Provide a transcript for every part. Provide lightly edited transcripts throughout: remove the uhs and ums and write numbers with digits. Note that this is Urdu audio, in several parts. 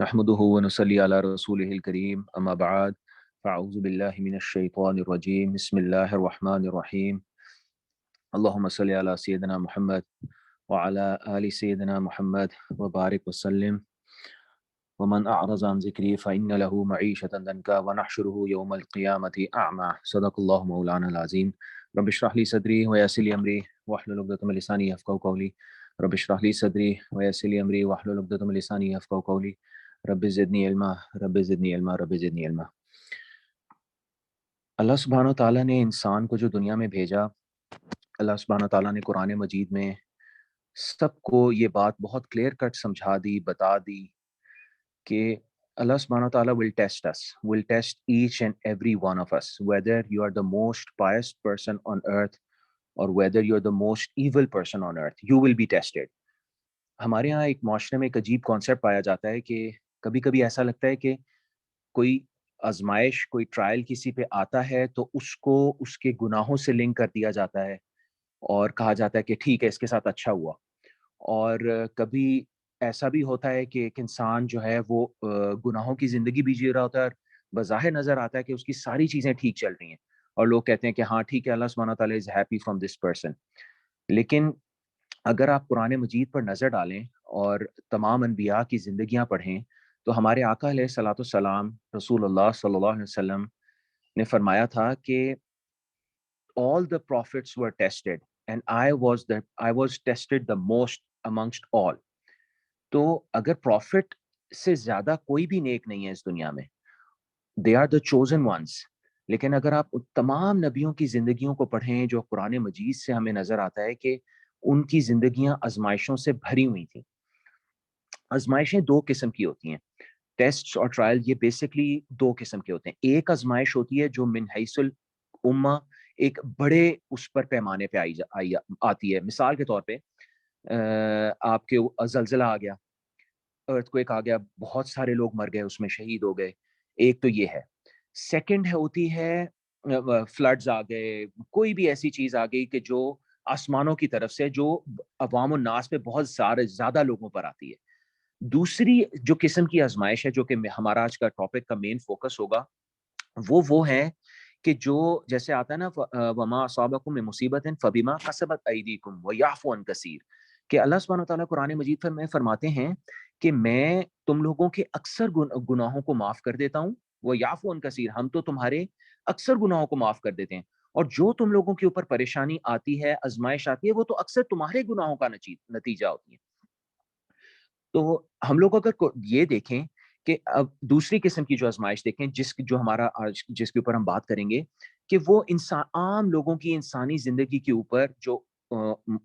نحمده ونصلي على رسوله الكريم أما بعد فأعوذ بالله من الشيطان الرجيم بسم الله الرحمن الرحيم اللهم صل على سيدنا محمد وعلى آل سيدنا محمد وبارك وسلم ومن أعرض عن ذكري فإن له معيشة ضنكا ونحشره يوم القيامة أعمى صدق الله مولانا العظيم رب اشرح لي صدري ويسر لي أمري واحلل عقدة من لساني يفقهوا قولي رب اشرح لي صدري ويسر لي أمري واحلل عقدة من لساني يفقهوا قولي رب زدني علما رب زدني علما رب زدني علما. اللہ سبحانہ تعالیٰ نے انسان کو جو دنیا میں بھیجا، اللہ سبحانہ تعالیٰ نے قرآن مجید میں سب کو یہ بات بہت کلیئر کٹ سمجھا دی، بتا دی کہ اللہ سبحانہ تعالیٰ will test each and every one of us, whether you are the most pious person on earth or whether you are the most evil person on earth, you will be tested. ہمارے ہاں ایک معاشرے میں ایک عجیب کانسیپٹ پایا جاتا ہے کہ کبھی کبھی ایسا لگتا ہے کہ کوئی آزمائش، کوئی ٹرائل کسی پہ آتا ہے تو اس کو اس کے گناہوں سے لنک کر دیا جاتا ہے اور کہا جاتا ہے کہ ٹھیک ہے اس کے ساتھ اچھا ہوا. اور کبھی ایسا بھی ہوتا ہے کہ ایک انسان جو ہے وہ گناہوں کی زندگی بھی جی رہا ہوتا ہے اور بظاہر نظر آتا ہے کہ اس کی ساری چیزیں ٹھیک چل رہی ہیں اور لوگ کہتے ہیں کہ ہاں ٹھیک ہے، اللہ سبحانہ تعالیٰ is happy from this person. لیکن اگر آپ قرآن مجید پر نظر ڈالیں اور تمام انبیاء کی زندگیاں پڑھیں تو ہمارے آقا علیہ الصلوۃ والسلام رسول اللہ صلی اللہ علیہ وسلم نے فرمایا تھا کہ all the prophets were tested and I was tested the most amongst all. تو اگر پروفٹ سے زیادہ کوئی بھی نیک نہیں ہے اس دنیا میں، they are the chosen ones. لیکن اگر آپ تمام نبیوں کی زندگیوں کو پڑھیں جو قرآن مجید سے ہمیں نظر آتا ہے کہ ان کی زندگیاں آزمائشوں سے بھری ہوئی تھیں. آزمائشیں دو قسم کی ہوتی ہیں، ٹیسٹ اور ٹرائل یہ بیسکلی دو قسم کے ہوتے ہیں. ایک آزمائش ہوتی ہے جو من حیث الامہ ایک بڑے اس پر پیمانے پہ آتی ہے. مثال کے طور پہ آپ کے زلزلہ آ گیا، ارتھ کویک آ گیا، بہت سارے لوگ مر گئے، اس میں شہید ہو گئے. ایک تو یہ ہے. سیکنڈ ہوتی ہے فلڈز آ گئے، کوئی بھی ایسی چیز آ گئی کہ جو آسمانوں کی طرف سے جو عوام الناس پہ بہت زیادہ لوگوں پر آتی ہے. دوسری جو قسم کی آزمائش ہے جو کہ ہمارا آج کا ٹاپک کا مین فوکس ہوگا، وہ ہے کہ جو جیسے آتا ہے نا وما اصابکم من مصیبت فبما کسبت ایدیکم ویعفو عن کثیر، کہ اللہ سبحانہ تعالیٰ قرآن مجید میں فرماتے ہیں کہ میں تم لوگوں کے اکثر گناہوں کو معاف کر دیتا ہوں، ویعفو عن کثیر، ہم تو تمہارے اکثر گناہوں کو معاف کر دیتے ہیں، اور جو تم لوگوں کے اوپر پریشانی آتی ہے، آزمائش آتی ہے، وہ تو اکثر تمہارے گناہوں کا نتیجہ ہوتی ہے. تو ہم لوگ اگر یہ دیکھیں کہ اب دوسری قسم کی جو آزمائش دیکھیں جو ہمارا آج جس کے اوپر ہم بات کریں گے، کہ وہ عام لوگوں کی انسانی زندگی کے اوپر جو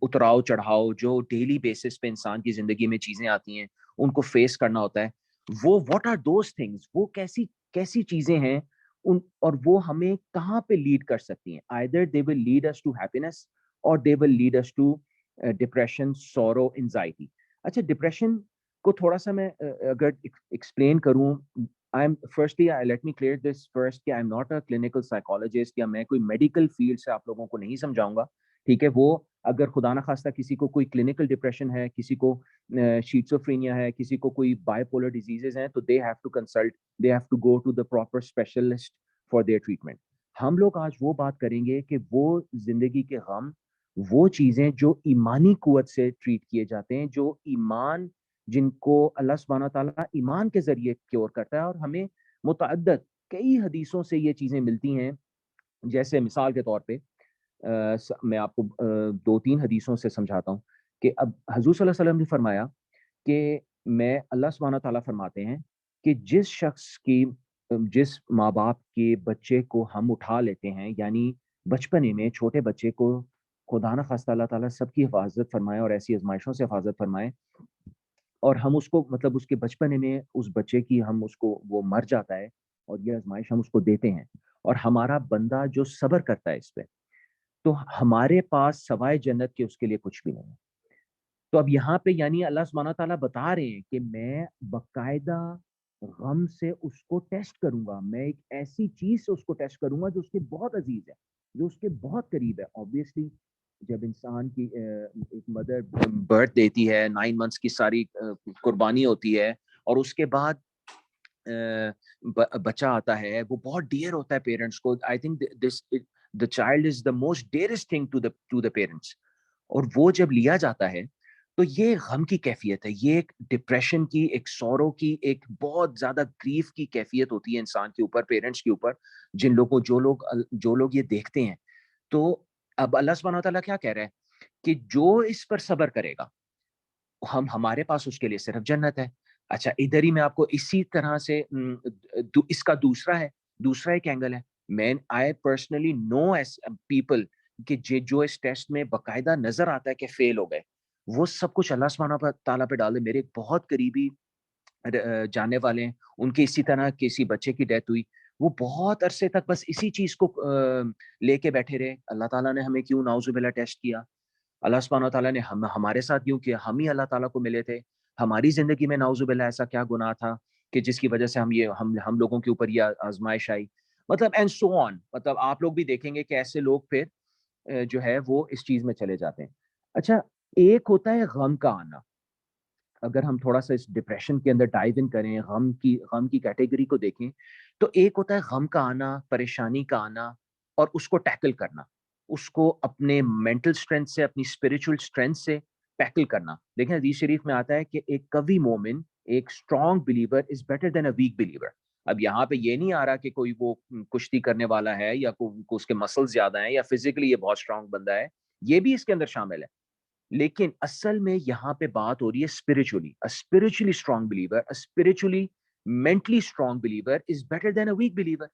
اتراؤ چڑھاؤ جو ڈیلی بیسس پہ انسان کی زندگی میں چیزیں آتی ہیں ان کو فیس کرنا ہوتا ہے، وہ واٹ آر دوز تھنگس، وہ کیسی چیزیں ہیں اور وہ ہمیں کہاں پہ لیڈ کر سکتی ہیں. either they will lead us to happiness or they will lead us to depression, sorrow, anxiety. اچھا، ڈپریشن کو تھوڑا سا میں اگر ایکسپلین کروں، firstly let me clear this first کہ I am not a clinical psychologist, یا میں کوئی میڈیکل فیلڈ سے آپ لوگوں کو نہیں سمجھاؤں گا، ٹھیک ہے. وہ اگر خدا نخواستہ کسی کو کوئی کلینکل ڈپریشن ہے، کسی کو شیزوفرینیا ہے، کسی کو کوئی بائی پولر ڈیزیزز ہیں، تو they have to consult, they have to go to the proper specialist for their treatment. ہم لوگ آج وہ بات کریں گے کہ وہ زندگی کے غم، وہ چیزیں جو ایمانی قوت سے ٹریٹ کیے جاتے ہیں، جو ایمان، جن کو اللہ سبحانہ تعالیٰ ایمان کے ذریعے کیور کرتا ہے، اور ہمیں متعدد کئی حدیثوں سے یہ چیزیں ملتی ہیں. جیسے مثال کے طور پہ میں آپ کو 2-3 حدیثوں سے سمجھاتا ہوں کہ اب حضور صلی اللہ علیہ وسلم نے فرمایا کہ میں اللہ سبحانہ تعالیٰ فرماتے ہیں کہ جس ماں باپ کے بچے کو ہم اٹھا لیتے ہیں، یعنی بچپنے میں چھوٹے بچے کو خدا نہ خواستہ اللہ تعالیٰ سب کی حفاظت فرمائے اور ایسی آزمائشوں سے حفاظت فرمائے، اور ہم اس کو مطلب اس کے بچپنے میں اس بچے کی ہم اس کو وہ مر جاتا ہے اور یہ آزمائش ہم اس کو دیتے ہیں، اور ہمارا بندہ جو صبر کرتا ہے اس پہ، تو ہمارے پاس سوائے جنت کے اس کے لیے کچھ بھی نہیں ہے. تو اب یہاں پہ یعنی اللہ سبحانہ تعالیٰ بتا رہے ہیں کہ میں باقاعدہ غم سے اس کو ٹیسٹ کروں گا، میں ایک ایسی چیز سے اس کو ٹیسٹ کروں گا جو اس کے بہت عزیز ہے، جو اس کے بہت قریب ہے. آبویسلی جب انسان کی ایک مدر برتھ دیتی ہے، 9 months کی ساری قربانی ہوتی ہے، اور اس کے بعد بچہ آتا ہے, وہ بہت ڈیئر ہوتا ہے پیرنٹس کو. I think this the child is the most dearest thing to the parents. اور وہ جب لیا جاتا ہے تو یہ غم کی کیفیت ہے, یہ ایک ڈپریشن کی, ایک سورو کی, ایک بہت زیادہ گریف کی کیفیت ہوتی ہے انسان کے اوپر, پیرنٹس کے اوپر, جن لوگوں جو لوگ یہ دیکھتے ہیں. تو اب اللہ سبحانہ و تعالیٰ کیا کہہ رہا ہے کہ جو اس پر صبر کرے گا, ہمارے پاس اس کے لیے صرف جنت ہے. اچھا, ادھر ہی میں آپ کو اسی طرح سے اس کا دوسرا ایک اینگل ہے. I personally know as people کہ جو اس ٹیسٹ میں باقاعدہ نظر آتا ہے کہ فیل ہو گئے, وہ سب کچھ اللہ سبحانہ تعالیٰ پہ ڈال دے. میرے ایک بہت قریبی جاننے والے ہیں, ان کے اسی طرح کسی بچے کی ڈیتھ ہوئی, وہ بہت عرصے تک بس اسی چیز کو لے کے بیٹھے رہے, اللہ تعالیٰ نے ہمیں کیوں نعوذ باللہ ٹیسٹ کیا, اللہ سبحانہ تعالیٰ نے ہمارے ساتھ کیوں کیا, ہم ہی اللہ تعالیٰ کو ملے تھے, ہماری زندگی میں نعوذ باللہ ایسا کیا گناہ تھا کہ جس کی وجہ سے ہم لوگوں کے اوپر یہ آزمائش آئی, مطلب اینڈ سو آن. مطلب آپ لوگ بھی دیکھیں گے کہ ایسے لوگ پھر جو ہے وہ اس چیز میں چلے جاتے ہیں. اچھا, ایک ہوتا ہے غم کا آنا. اگر ہم تھوڑا سا اس ڈپریشن کے اندر ڈائیو ان کریں, غم کی کیٹیگری کو دیکھیں, تو ایک ہوتا ہے غم کا آنا, پریشانی کا آنا, اور اس کو ٹیکل کرنا, اس کو اپنے مینٹل اسٹرینتھ سے, اپنی اسپرچل اسٹرینتھ سے ٹیکل کرنا. دیکھیں حدیث شریف میں آتا ہے کہ ایک قوی مومن, ایک strong believer is better than a weak believer. اب یہاں پہ یہ نہیں آ رہا کہ کوئی وہ کشتی کرنے والا ہے یا اس کے مسل زیادہ ہیں یا فزیکلی یہ بہت اسٹرانگ بندہ ہے, یہ بھی اس کے اندر شامل ہے. لیکن اصل میں یہاں پہ بات ہو رہی ہے spiritually strong believer, spiritually mentally strong believer is better than a weak believer.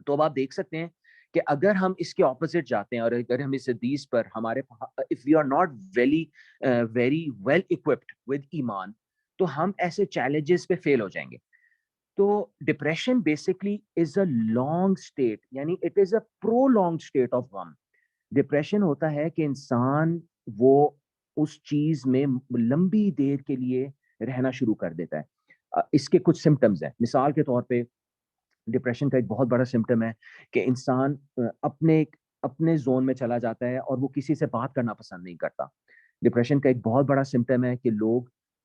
تو اب آپ دیکھ سکتے ہیں کہ اگر ہم اس کے اپوزٹ جاتے ہیں, اور اگر ہم اس حدیث پر ہمارے if we are not very well equipped with ایمان, تو ہم ایسے چیلنجز پہ فیل ہو جائیں گے. تو depression basically is a long state, یعنی it is a prolonged state of غم. ڈپریشن ہوتا ہے کہ انسان وہ اس چیز میں لمبی دیر کے لیے رہنا شروع کر دیتا ہے. اس کے کچھ سمٹمز ہیں. مثال کے طور پہ ڈپریشن کا ایک بہت بڑا سمٹم ہے کہ انسان اپنے زون میں چلا جاتا ہے اور وہ کسی سے بات کرنا پسند نہیں کرتا. ڈپریشن کا ایک بہت بڑا سمٹم ہے کہ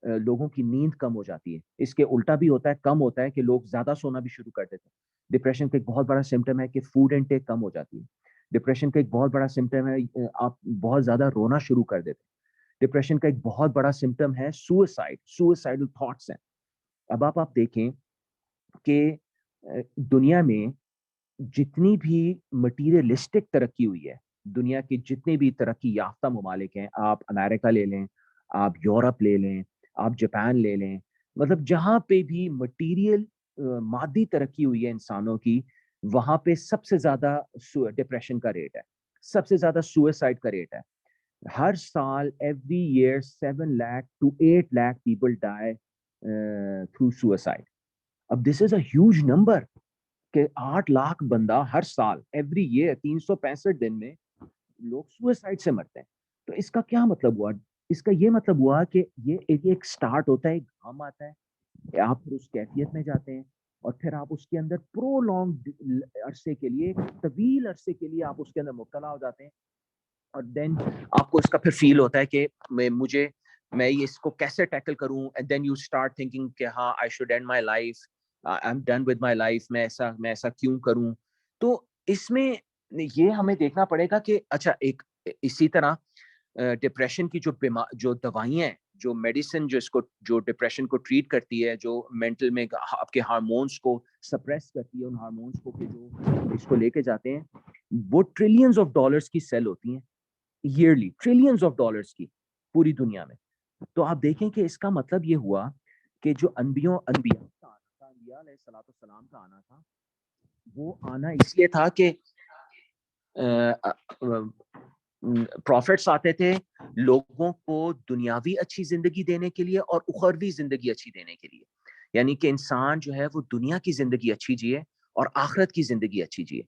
لوگوں کی نیند کم ہو جاتی ہے. اس کے الٹا بھی ہوتا ہے, کم ہوتا ہے کہ لوگ زیادہ سونا بھی شروع کر دیتے ہیں. ڈپریشن کا ایک بہت بڑا سمٹم ہے کہ فوڈ انٹیک کم ہو جاتی ہے. ڈپریشن کا ایک بہت بڑا سمٹم ہے آپ بہت زیادہ رونا شروع کر دیتے ہیں. ڈپریشن کا ایک بہت بڑا سمٹم ہے سوئسائڈل تھاٹس ہیں. اب آپ دیکھیں کہ دنیا میں جتنی بھی مٹیریلسٹک ترقی ہوئی ہے, دنیا کی جتنے بھی ترقی یافتہ ممالک ہیں, آپ امریکہ لے لیں, آپ یورپ لے لیں, آپ جاپان لے لیں, مطلب جہاں پہ بھی مٹیریل مادی ترقی ہوئی ہے انسانوں کی, وہاں پہ سب سے زیادہ ڈپریشن کا ریٹ ہے, سب سے زیادہ سوئسائڈ کا ریٹ ہے. ہر سال every year 7 lakh to 8 lakh people die through suicide. اب دس از اے ہیوج نمبر کہ 8 لاکھ بندہ ہر سال ایوری ایئر 365 دن میں لوگ سوئسائڈ سے مرتے ہیں. تو اس کا کیا مطلب ہوا؟ اس کا یہ مطلب ہوا کہ یہ ایک سٹارٹ ہوتا ہے, ایک غم آتا ہے, آپ پھر اس کیفیت میں جاتے ہیں, اور پھر آپ اس کے اندر پرولونگ عرصے کے لیے, طویل عرصے کے لیے آپ اس کے اندر مبتلا ہو جاتے ہیں. اور دین آپ کو اس کا پھر فیل ہوتا ہے کہ میں اس کو کیسے ٹیکل کروں, and then you start thinking کہ ہاں I should end my life, I am done with my life, میں ایسا کیوں کروں. تو اس میں یہ ہمیں دیکھنا پڑے گا کہ اچھا, ایک اسی طرح ڈپریشن کی جو دوائیاں ہیں, جو میڈیسن جو ڈپریشن کو ٹریٹ کرتی ہے, جو مینٹل میں آپ کے ہارمونس کو سپریس کرتی ہے, ان ہارمونس کو کہ جو اس کو لے کے جاتے ہیں, وہ ٹریلینز آف ڈالرز کی سیل ہوتی ہیں ایئرلی, ٹریلینز آف ڈالرز کی پوری دنیا میں. تو آپ دیکھیں کہ اس کا مطلب یہ ہوا کہ جو انبیاء علیہ الصلوۃ والسلام کا آنا تھا, وہ آنا اس لیے تھا کہ پروفٹس آتے تھے لوگوں کو دنیاوی اچھی زندگی دینے کے لیے اور اخروی زندگی اچھی دینے کے لیے, یعنی کہ انسان جو ہے وہ دنیا کی زندگی اچھی جیے اور آخرت کی زندگی اچھی جیے.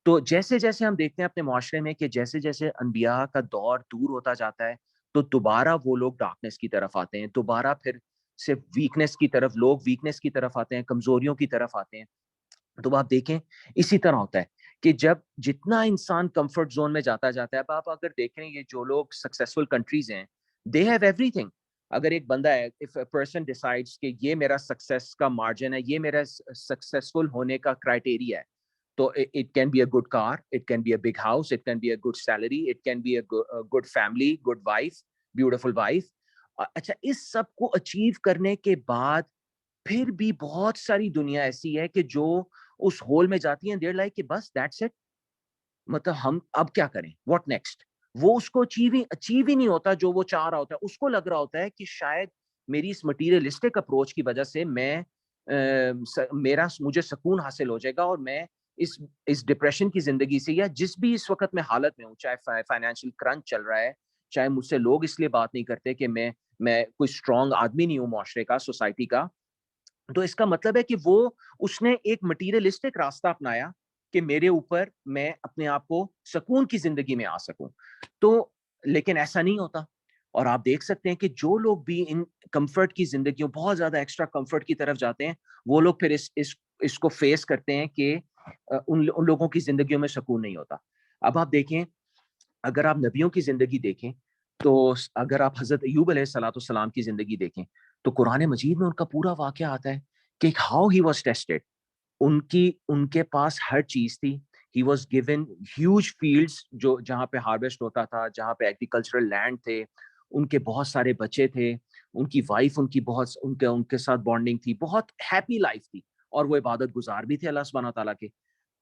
تو جیسے جیسے ہم دیکھتے ہیں اپنے معاشرے میں کہ جیسے جیسے انبیاء کا دور دور ہوتا جاتا ہے, تو دوبارہ وہ لوگ ڈارکنیس کی طرف آتے ہیں, دوبارہ پھر صرف ویکنیس کی طرف, لوگ ویکنیس کی طرف آتے ہیں, کمزوریوں کی طرف آتے ہیں. تو آپ دیکھیں اسی طرح ہوتا ہے کہ جتنا انسان کمفرٹ زون میں جاتا ہے, اب آپ اگر دیکھ رہے ہیں یہ جو لوگ سکسیسفل کنٹریز ہیں, دے ہیو ایوری تھنگ. اگر ایک بندہ ہے, if a person decides کہ یہ میرا سکسیس کا مارجن ہے, یہ میرا سکسیسفل ہونے کا کرائٹیریا ہے, تو it can be a good car, it can be a big house, it can be a good salary, it can be a good family, good wife, beautiful wife. اچھا, اس سب کو اچیو کرنے کے بعد پھر بھی بہت ساری دنیا ایسی ہے کہ جو اس ہول میں جاتی ہیں, دیر لائک کہ بس دیٹس اٹ, مطلب ہم اب کیا کریں, واٹ نیکسٹ. وہ اس کو اچیو ہی نہیں ہوتا جو وہ چاہ رہا ہوتا ہے. اس کو لگ رہا ہوتا ہے کہ شاید میری اس مٹیریلسٹک اپروچ کی وجہ سے مجھے سکون حاصل ہو جائے گا, اور میں اس ڈپریشن کی زندگی سے, یا جس بھی اس وقت میں حالت میں ہوں, چاہے فائنینشیل کرنچ چل رہا ہے, چاہے مجھ سے لوگ اس لیے بات نہیں کرتے کہ میں کوئی اسٹرانگ آدمی نہیں ہوں معاشرے کا, سوسائٹی کا, تو اس کا مطلب ہے کہ اس نے ایک مٹیریلسٹک راستہ اپنایا کہ میرے اوپر میں اپنے آپ کو سکون کی زندگی میں آ سکوں. تو لیکن ایسا نہیں ہوتا, اور آپ دیکھ سکتے ہیں کہ جو لوگ بھی ان کمفرٹ کی زندگیوں, بہت زیادہ ایکسٹرا کمفرٹ کی طرف جاتے ہیں, وہ لوگ پھر اس کو فیس کرتے ہیں کہ ان لوگوں کی زندگیوں میں سکون نہیں ہوتا. اب آپ دیکھیں, اگر آپ نبیوں کی زندگی دیکھیں, تو اگر آپ حضرت ایوب علیہ الصلوۃ والسلام کی زندگی دیکھیں, تو قرآن مجید میں ان کا پورا واقعہ آتا ہے کہ ہاؤ ہی واز ٹیسٹڈ. ان کے پاس ہر چیز تھی. He was given huge fields, جہاں پہ ہارویسٹ ہوتا تھا, جہاں پہ ایگریکلچرل لینڈ تھے, ان کے بہت سارے بچے تھے, ان کی وائف ان کے ساتھ بانڈنگ تھی, بہت ہیپی لائف تھی, اور وہ عبادت گزار بھی تھے اللہ سبحانہ تعالیٰ کے.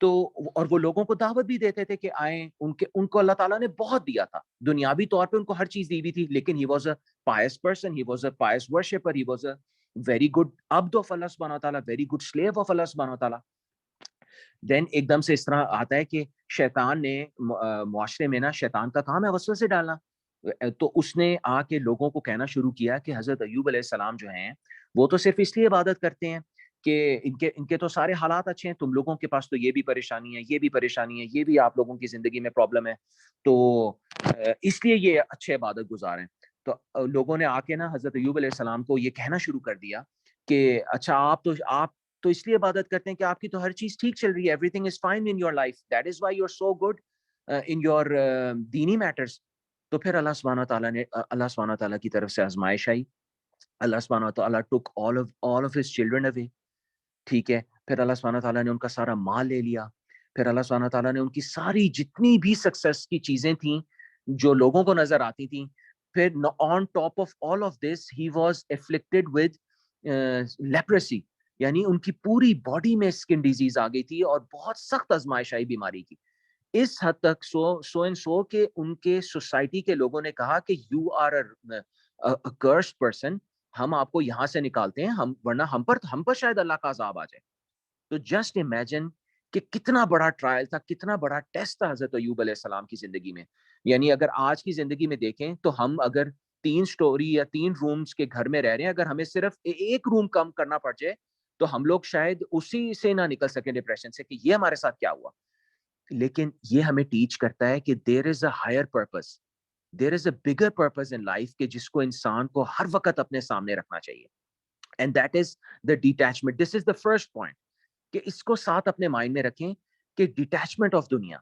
تو اور وہ لوگوں کو دعوت بھی دیتے تھے کہ آئیں, ان کو اللہ تعالیٰ نے بہت دیا تھا, دنیاوی طور پہ ان کو ہر چیز دی ہوئی تھی, لیکن he was a pious person, he was a pious worshipper, he was a very good abd of Allah subhanahu wa ta'ala, very good slave of Allah subhanahu wa ta'ala. Then ایک دم سے اس طرح آتا ہے کہ شیطان نے معاشرے میں نا, شیطان کا کام ہے وسوسے ڈالنا, تو اس نے آ کے لوگوں کو کہنا شروع کیا کہ حضرت ایوب علیہ السلام جو ہیں وہ تو صرف اس لیے عبادت کرتے ہیں کہ ان کے تو سارے حالات اچھے ہیں, تم لوگوں کے پاس تو یہ بھی پریشانی ہے, یہ بھی پریشانی ہے, یہ بھی آپ لوگوں کی زندگی میں پرابلم ہے, تو اس لیے یہ اچھے عبادت گزار ہیں. تو لوگوں نے آ کے نا حضرت ایوب علیہ السلام کو یہ کہنا شروع کر دیا کہ اچھا, آپ تو اس لیے عبادت کرتے ہیں کہ آپ کی تو ہر چیز ٹھیک چل رہی ہے, everything is fine in your life, that is why you are so good in your دینی میٹرز. تو پھر اللہ سبحانہ تعالیٰ کی طرف سے آزمائش آئی. اللہ سبحانہ تعالیٰ took all of his children away. ٹھیک ہے, پھر اللہ سبحانہ تعالیٰ نے ان کا سارا مال لے لیا. پھر اللہ سبحانہ تعالیٰ نے ان کی ساری جتنی بھی سکسیس کی چیزیں تھیں جو لوگوں کو نظر آتی تھیں, پھر on top of all of this he was afflicted with leprosy, یعنی ان کی پوری باڈی میں اسکن ڈیزیز آ گئی تھی, اور بہت سخت آزمائش آئی بیماری کی. اس حد تک سو کہ ان کے سوسائٹی کے لوگوں نے کہا کہ you are a cursed person, ہم آپ کو یہاں سے نکالتے ہیں, ورنہ ہم پر شاید اللہ کا عذاب آ جائے. تو جسٹ امیجن کہ کتنا بڑا ٹرائل تھا, کتنا بڑا ٹیسٹ تھا حضرت ایوب علیہ السلام کی زندگی میں. یعنی اگر آج کی زندگی میں دیکھیں تو ہم اگر 3 سٹوری یا 3 رومز کے گھر میں رہ رہے ہیں, اگر ہمیں صرف ایک روم کم کرنا پڑ جائے تو ہم لوگ شاید اسی سے نہ نکل سکیں ڈپریشن سے, کہ یہ ہمارے ساتھ کیا ہوا. لیکن یہ ہمیں ٹیچ کرتا ہے کہ there is a higher purpose, there is a bigger purpose in life, کہ جس کو انسان کو ہر وقت اپنے سامنے رکھنا چاہیے. And that is the detachment. This is the first point, کہ اس کو ساتھ اپنے مائنڈ میں رکھیں کہ ڈیٹیچمنٹ آف دنیا,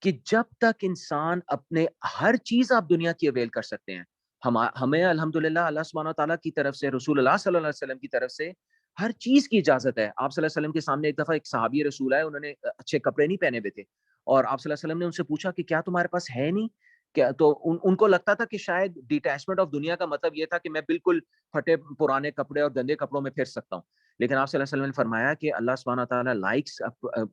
کہ جب تک انسان اپنے ہر چیز آپ دنیا کی اویل کر سکتے ہیں. ہمیں الحمدللہ اللہ سبحانہ تعالیٰ کی طرف سے, رسول اللہ صلی اللہ علیہ وسلم کی طرف سے ہر چیز کی اجازت ہے. آپ صلی اللہ علیہ وسلم کے سامنے ایک دفعہ ایک صحابی رسول آئے, انہوں نے اچھے کپڑے نہیں پہنے ہوئے تھے, اور آپ صلی اللہ علیہ وسلم نے ان سے پوچھا کہ کیا تمہارے پاس ہے نہیں کیا. تو ان کو لگتا تھا کہ شاید ڈیٹیچمنٹ آف دنیا کا مطلب یہ تھا کہ میں بالکل پھٹے پرانے کپڑے اور گندے کپڑوں میں پھر سکتا ہوں. لیکن آپ صلی اللہ علیہ وسلم نے فرمایا کہ اللہ سبحانہ تعالیٰ لائکس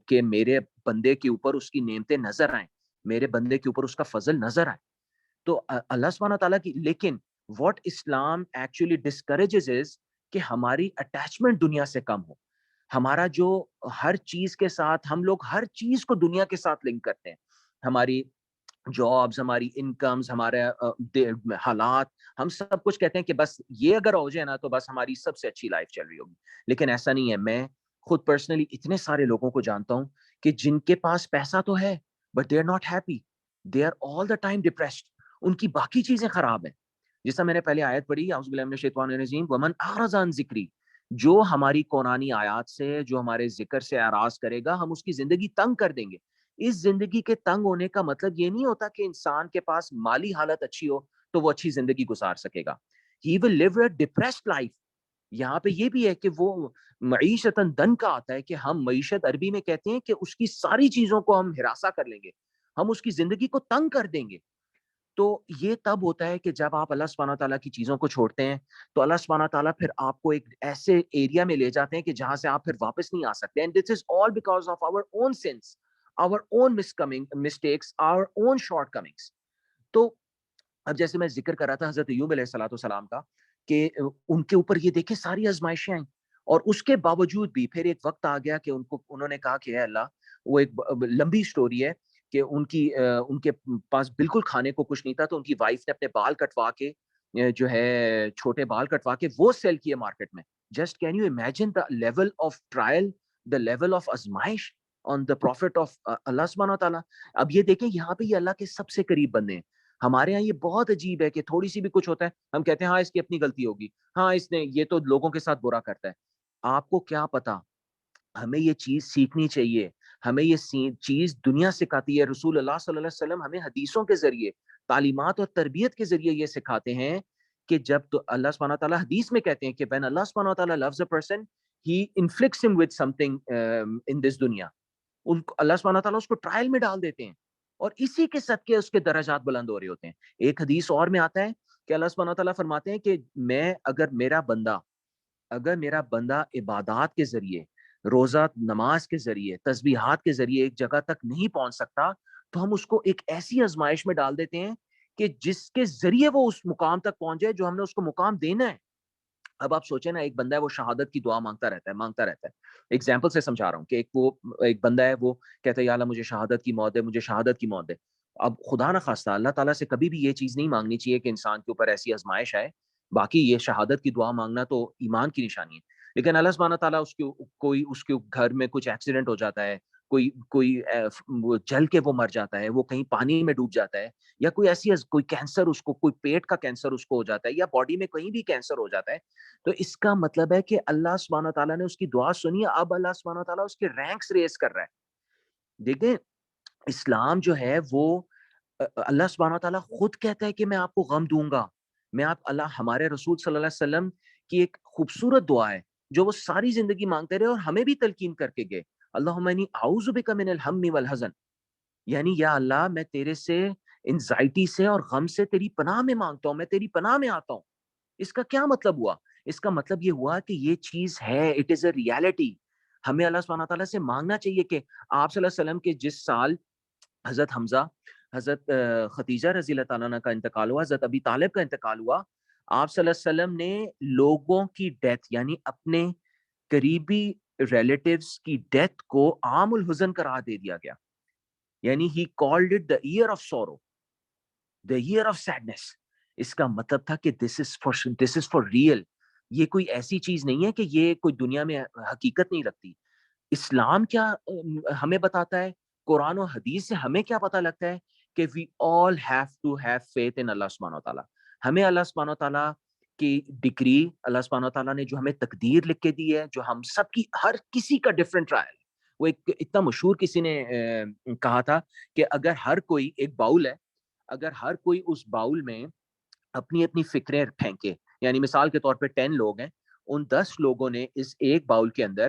کہ میرے بندے کے اوپر اس کی نعمتیں نظر آئیں, میرے بندے کے اوپر اس کا فضل نظر آئے. تو اللہ سبحانہ تعالیٰ کی, لیکن what اسلام ایکچولی ڈسکریجز از کہ ہماری اٹیچمنٹ دنیا سے کم ہو. ہمارا جو ہر چیز کے ساتھ, ہم لوگ ہر چیز کو دنیا کے ساتھ لنک کرتے ہیں, ہماری جابز, ہماری انکمز, ہمارے حالات, ہم سب کچھ کہتے ہیں کہ بس یہ اگر ہو جائے نا تو بس ہماری سب سے اچھی لائف چل رہی ہوگی. لیکن ایسا نہیں ہے. میں خود پرسنلی اتنے سارے لوگوں کو جانتا ہوں کہ جن کے پاس پیسہ تو ہے but they are not happy, they are all the time depressed, ان کی باقی چیزیں خراب ہیں. جیسا میں نے پہلے آیت پڑھی, اعوذ باللہ من الشیطان الرجیم, ومن اعرض عن ذکری, جو ہماری قرآنی آیات سے, جو ہمارے ذکر سے اعراض کرے گا, ہم اس کی زندگی تنگ کر دیں گے. اس زندگی کے تنگ ہونے کا مطلب یہ نہیں ہوتا کہ انسان کے پاس مالی حالت اچھی ہو تو وہ اچھی زندگی گزار سکے گا. he will live a depressed life. یہاں پہ یہ بھی ہے کہ وہ معیشتاً دن کا آتا ہے کہ ہم معیشت عربی میں کہتے ہیں کہ اس کی ساری چیزوں کو ہم ہراساں کر لیں گے, ہم اس کی زندگی کو تنگ کر دیں گے. تو یہ تب ہوتا ہے کہ جب آپ اللہ سبحانہ تعالیٰ کی چیزوں کو چھوڑتے ہیں تو اللہ سبحانہ تعالیٰ پھر آپ کو ایک ایسے ایریا میں لے جاتے ہیں کہ جہاں سے آپ پھر واپس نہیں آ سکتے. And this is all because of our own sins, our own mistakes, our own shortcomings. تو اب جیسے میں ذکر کر رہا تھا حضرت ایوب علیہ السلام کا کہ ان کے اوپر یہ دیکھیں ساری آزمائشیں آئیں, اور اس کے باوجود بھی پھر ایک وقت آ گیا کہ انہوں نے کہا کہ اے اللہ, وہ ایک لمبی سٹوری ہے کہ ان کے پاس بالکل کھانے کو کچھ نہیں تھا, تو ان کی وائف نے اپنے بال کٹوا کے جو ہے چھوٹے بال کٹوا کے وہ سیل کیے مارکیٹ میں. Just can you imagine the level of trial, the level of آزمائش آن دا پروفٹ آف اللہ سبحانہ تعالیٰ. اب یہ دیکھیں یہاں پہ یہ اللہ کے سب سے قریب بندے ہیں. ہمارے یہاں یہ بہت عجیب ہے کہ تھوڑی سی بھی کچھ ہوتا ہے ہم کہتے ہیں ہاں اس کی اپنی غلطی ہوگی, ہاں اس نے یہ تو لوگوں کے ساتھ برا کرتا ہے. آپ کو کیا پتا, ہمیں یہ چیز سیکھنی چاہیے, ہمیں یہ چیز دنیا سکھاتی ہے. رسول اللہ صلی اللہ علیہ وسلم ہمیں حدیثوں کے ذریعے, تعلیمات اور تربیت کے ذریعے یہ سکھاتے ہیں کہ جب تو اللہ سبحانہ تعالیٰ حدیث میں کہتے ہیں کہ when اللہ سبحانہ تعالیٰ loves a person, he inflicts him with something in this دنیا. اللہ سبحانہ تعالیٰ اس کو ٹرائل میں ڈال دیتے ہیں اور اسی کے صدقے اس کے درجات بلند ہو رہے ہوتے ہیں. ایک حدیث اور میں آتا ہے کہ اللہ سبحانہ تعالیٰ فرماتے ہیں کہ اگر میرا بندہ عبادات کے ذریعے, روزہ نماز کے ذریعے, تسبیحات کے ذریعے ایک جگہ تک نہیں پہنچ سکتا, تو ہم اس کو ایک ایسی آزمائش میں ڈال دیتے ہیں کہ جس کے ذریعے وہ اس مقام تک پہنچ جائے جو ہم نے اس کو مقام دینا ہے. اب آپ سوچیں نا, ایک بندہ ہے وہ شہادت کی دعا مانگتا رہتا ہے. ایگزامپل سے سمجھا رہا ہوں کہ ایک بندہ ہے وہ کہتا ہے یا اللہ مجھے شہادت کی موت دے, مجھے شہادت کی موت دے. اب خدا نہ خواستہ اللہ تعالیٰ سے کبھی بھی یہ چیز نہیں مانگنی چاہیے کہ انسان کے اوپر ایسی آزمائش آئے. باقی یہ شہادت کی دعا مانگنا تو ایمان کی نشانی ہے. لیکن اللہ سبحانہ تعالیٰ اس کے گھر میں کچھ ایکسیڈنٹ ہو جاتا ہے, کوئی وہ جل کے وہ مر جاتا ہے, وہ کہیں پانی میں ڈوب جاتا ہے, یا کوئی ایسی کوئی کینسر اس کو, کوئی پیٹ کا کینسر اس کو ہو جاتا ہے, یا باڈی میں کہیں بھی کینسر ہو جاتا ہے, تو اس کا مطلب ہے کہ اللہ سبحانہ تعالیٰ نے اس کی دعا سنی ہے. اب اللہ سبحانہ تعالیٰ اس کے رینکس ریز کر رہا ہے. دیکھیں اسلام جو ہے وہ اللہ سبحانہ تعالیٰ خود کہتا ہے کہ میں آپ کو غم دوں گا. ہمارے رسول صلی اللہ علیہ وسلم کی ایک خوبصورت دعا ہے جو وہ ساری زندگی مانگتے رہے اور ہمیں بھی تلقین کر کے گئے, اللہم انی اعوذ بک من الہم والحزن, یعنی یا اللہ میں تیرے سے انزائٹی سے اور غم سے تیری پناہ میں مانگتا ہوں, میں تیری پناہ میں آتا ہوں. اس کا کیا مطلب ہوا؟ اس کا مطلب یہ ہوا کہ یہ چیز ہے, اٹ از اے ریالٹی. ہمیں اللہ سبحانہ تعالیٰ سے مانگنا چاہیے کہ آپ صلی اللہ علیہ وسلم کے جس سال حضرت حمزہ, حضرت خدیجہ رضی اللہ تعالیٰ عنہ کا انتقال ہوا, حضرت ابی طالب کا انتقال ہوا, آپ صلی اللہ علیہ وسلم نے لوگوں کی ڈیتھ یعنی اپنے قریبی ریلیٹیوز کی ڈیتھ کو عام الحزن قرار دے دیا گیا. یعنی he called it the year of sorrow, the year of sadness. اس کا مطلب تھا کہ this is for real. یہ کوئی ایسی چیز نہیں ہے کہ یہ کوئی دنیا میں حقیقت نہیں رکھتی. اسلام کیا ہمیں بتاتا ہے, قرآن و حدیث سے ہمیں کیا پتہ لگتا ہے کہ we all have to have faith in اللہ سبحانہ وتعالی. ہمیں اللہ سبحانہ وتعالی کی ڈگری, اللہ سبحانہ وتعالی نے جو ہمیں تقدیر لکھ کے دی ہے, جو ہم سب کی ہر کسی کا ڈفرینٹ ٹرائل. وہ ایک اتنا مشہور کسی نے کہا تھا کہ اگر ہر کوئی ایک باؤل ہے, اگر ہر کوئی اس باؤل میں اپنی اپنی فکریں پھینکے, یعنی مثال کے طور پہ 10 لوگ ہیں, ان 10 لوگوں نے اس ایک باؤل کے اندر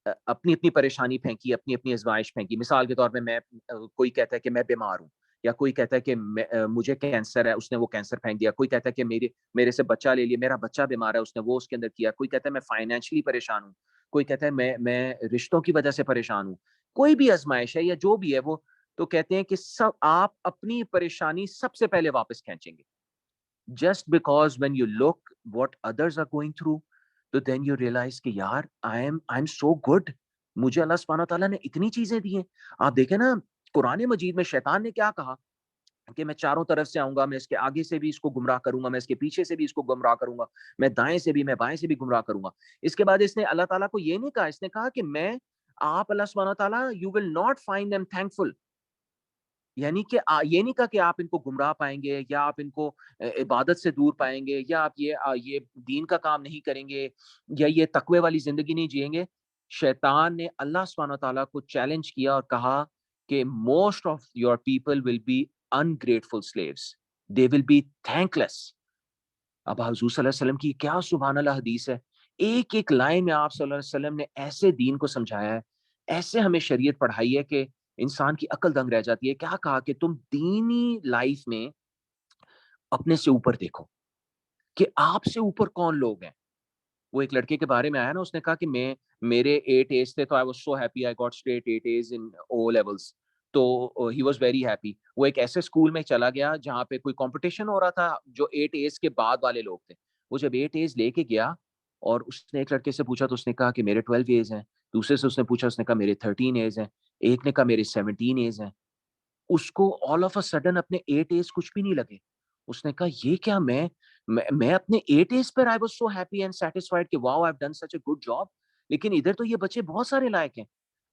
اپنی اپنی پریشانی پھینکی, اپنی اپنی آزمائش پھینکی. مثال کے طور پہ کوئی کہتا ہے کہ میں بیمار ہوں, یا کوئی کہتا ہے کہ مجھے کینسر ہے, اس نے وہ کینسر پھینک دیا. کوئی کہتا ہے کہ میرے سے بچہ لے لیا, میرا بچہ بیمار ہے, اس نے وہ اس کے اندر کیا. کوئی کہتا ہے میں فائنینشلی پریشان ہوں, کوئی کہتا ہے میں رشتوں کی وجہ سے پریشان ہوں. کوئی بھی آزمائش ہے یا جو بھی ہے, وہ تو کہتے ہیں کہ سب آپ اپنی پریشانی سب سے پہلے واپس کھینچیں گے. Just because when you look what others are going through, تو then you realize کہ یار I'm so good. مجھے اللہ سبحانہ تعالیٰ نے اتنی چیزیں دی ہیں. آپ دیکھیں نا قرآن مجید میں شیطان نے کیا کہا کہ میں چاروں طرف سے آؤں گا, میں اس کے آگے سے بھی اس کو گمراہ کروں گا, میں اس کے پیچھے سے بھی اس کو گمراہ کروں گا, میں دائیں سے بھی میں بائیں سے بھی گمراہ کروں گا. اس کے بعد اس نے اللہ تعالیٰ کو یہ نہیں کہا, اس نے کہا کہ آپ اللہ سبحانہ تعالیٰ you will not find them thankful. یعنی کہ یہ نہیں کہا کہ آپ ان کو گمراہ پائیں گے, یا آپ ان کو عبادت سے دور پائیں گے, یا آپ یہ دین کا کام نہیں کریں گے, یا یہ تقوی والی زندگی نہیں جئیں گے. شیطان نے اللہ سبحانہ تعالیٰ کو چیلنج کیا اور کہا کہ most of your people will be ungrateful slaves, they will be thankless. اب حضور صلی اللہ علیہ وسلم کی کیا سبحان اللہ حدیث ہے، ایک ایک لائن میں آپ صلی اللہ علیہ وسلم نے ایسے دین کو سمجھایا ہے، ایسے ہمیں شریعت پڑھائی ہے کہ انسان کی عقل دنگ رہ جاتی ہے. کیا کہا کہ تم دینی لائف میں اپنے سے اوپر دیکھو کہ آپ سے اوپر کون لوگ ہیں. وہ ایک لڑکے کے بارے میں آیا نا، اس نے کہا کہ میرے 8 A's تھے تو I was so happy I got straight 8 A's in O levels. تو ہی واز ویری ہیپی. وہ ایک ایسے اسکول میں چلا گیا جہاں پہ کوئی کمپٹیشن ہو رہا تھا جو 8 A's کے بعد والے لوگ تھے. وہ جب 8 A's لے کے گیا اور اس نے ایک لڑکے سے پوچھا تو اس نے کہا کہ میرے 12 A's ہیں. دوسرے سے اس نے پوچھا، اس نے کہا میرے 13 A's ہیں. ایک نے کہا میرے 17 A's ہیں. اس کو آل آف اے سڈن اپنے 8 A's کچھ بھی نہیں لگے. اس نے کہا یہ کیا، میں اپنے 8 A's پر I was so happy and satisfied کہ wow I have done such a good job, لیکن ادھر تو یہ بچے بہت سارے لائق ہیں.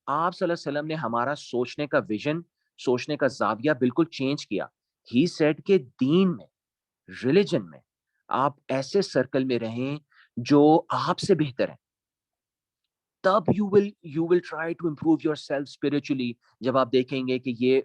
آپ صلی اللہ علیہ وسلم نے ہمارا سوچنے کا ویژن، سوچنے کا زاویہ بالکل چینج کیا. ہی سیڈ کہ دین میں، ریلیجن میں آپ ایسے سرکل میں رہیں جو آپ سے بہتر ہیں. تب you will try to improve yourself spiritually. جب آپ دیکھیں گے کہ یہ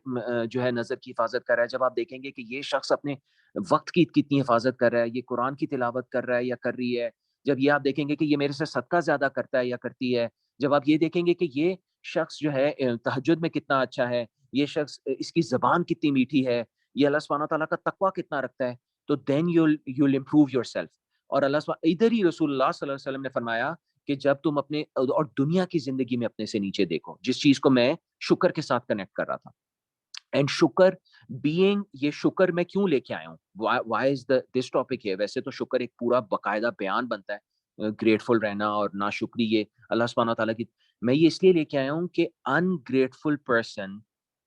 جو ہے نظر کی حفاظت کر رہا ہے، جب آپ دیکھیں گے کہ یہ شخص اپنے وقت کی کتنی حفاظت کر رہا ہے، یہ قرآن کی تلاوت کر رہا ہے یا کر رہی ہے، جب یہ آپ دیکھیں گے کہ یہ میرے سے صدقہ زیادہ کرتا ہے یا کرتی ہے، جب آپ یہ دیکھیں گے کہ یہ شخص جو ہے تہجد میں کتنا اچھا ہے، یہ شخص اس کی زبان کتنی میٹھی ہے، یہ اللہ سبحانہ تعالیٰ کا تقویٰ کتنا رکھتا ہے، تو دین you'll improve yourself. اور اللہ ادھر ہی رسول اللہ صلی اللہ علیہ وسلم نے فرمایا کہ جب تم اپنے اور دنیا کی زندگی میں اپنے سے نیچے دیکھو، جس چیز کو میں شکر کے ساتھ کنیکٹ کر رہا تھا. اینڈ شکر بینگ، یہ شکر میں کیوں لے کے آیا ہوں، وائی از دس ٹاپک ہے. ویسے تو شکر ایک پورا باقاعدہ بیان بنتا ہے، گریٹفل رہنا اور ناشکری یہ اللہ سبحانہ تعالیٰ کی. میں یہ اس لیے لے کے آیا ہوں کہ ungrateful person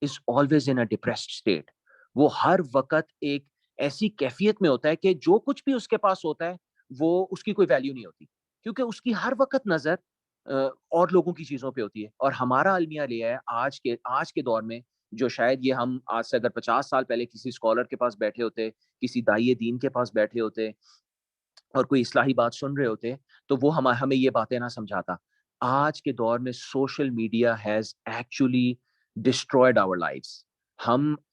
is always in a depressed state. وہ ہر وقت ایک ایسی کیفیت میں ہوتا ہے کہ جو کچھ بھی اس کے پاس ہوتا ہے وہ اس کی کوئی ویلیو نہیں ہوتی، کیونکہ اس کی ہر وقت نظر اور لوگوں کی چیزوں پہ ہوتی ہے. اور ہمارا المیہ یہ ہے آج کے دور میں، جو شاید یہ ہم آج سے اگر 50 سال پہلے کسی اسکالر کے پاس بیٹھے ہوتے، کسی دائی دین کے پاس بیٹھے ہوتے اور کوئی اصلاحی بات سن رہے ہوتے تو وہ ہمیں یہ باتیں نہ سمجھاتا. آج کے دور میں social media has actually destroyed our lives.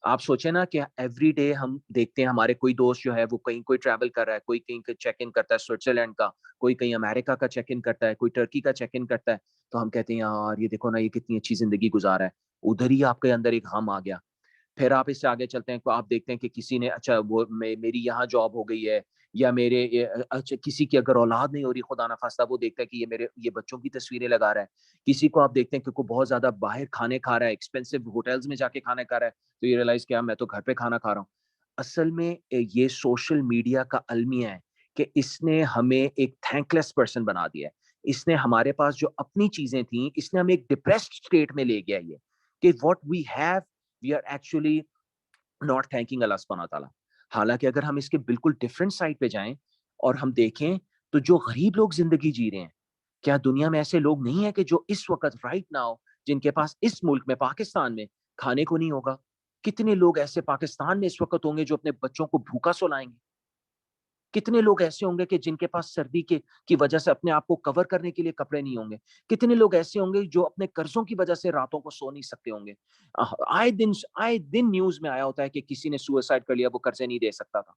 آپ سوچیں نا کہ ایوری ڈے ہم دیکھتے ہیں ہمارے کوئی دوست جو ہے وہ کہیں کوئی ٹریول کر رہا ہے، کوئی کہیں چیک ان کرتا ہے سوئٹزرلینڈ کا، کوئی کہیں امریکہ کا چیک ان کرتا ہے، کوئی ٹرکی کا چیک ان کرتا ہے. تو ہم کہتے ہیں یار یہ دیکھو نا یہ کتنی اچھی زندگی گزارا ہے. ادھر ہی آپ کے اندر ایک غم آ گیا. پھر آپ اس سے آگے چلتے ہیں تو آپ دیکھتے ہیں کہ کسی نے اچھا وہ میری یہاں جاب ہو گئی ہے، یا میرے اچھا کسی کی اگر اولاد نہیں ہو رہی خدا نخواستہ، وہ دیکھتا ہے کہ یہ بچوں کی تصویریں لگا رہا ہے. کسی کو آپ دیکھتے ہیں کہ کوئی بہت زیادہ باہر کھانے کھا رہا ہے، ایکسپینسو ہوٹلز میں جا کے کھانا کھا رہا ہے، تو یہ ریئلائز کیا میں تو گھر پہ کھانا کھا رہا ہوں. اصل میں یہ سوشل میڈیا کا المیہ ہے کہ اس نے ہمیں ایک تھینک لیس پرسن بنا دیا ہے. اس نے ہمارے پاس جو اپنی چیزیں تھیں اس نے ہمیں ایک ڈپریسڈ اسٹیٹ میں لے گیا یہ کہ what we have we are actually not thinking اللہ سبحانہ تعالیٰ. حالانکہ اگر ہم اس کے بالکل ڈفرینٹ سائڈ پہ جائیں اور ہم دیکھیں تو جو غریب لوگ زندگی جی رہے ہیں، کیا دنیا میں ایسے لوگ نہیں ہیں کہ جو اس وقت رائٹ ناؤ جن کے پاس اس ملک میں پاکستان میں کھانے کو نہیں ہوگا؟ کتنے لوگ ایسے پاکستان میں اس وقت ہوں گے جو اپنے بچوں کو بھوکا سلائیں گے؟ کتنے لوگ ایسے ہوں گے کہ جن کے پاس سردی کی وجہ سے اپنے آپ کو کور کرنے کے لیے کپڑے نہیں ہوں گے؟ کتنے لوگ ایسے ہوں گے جو اپنے قرضوں کی وجہ سے راتوں کو سو نہیں سکتے ہوں گے؟ آئے دن نیوز میں آیا ہوتا ہے کہ کسی نے سوئسائڈ کر لیا، وہ قرضے نہیں دے سکتا تھا.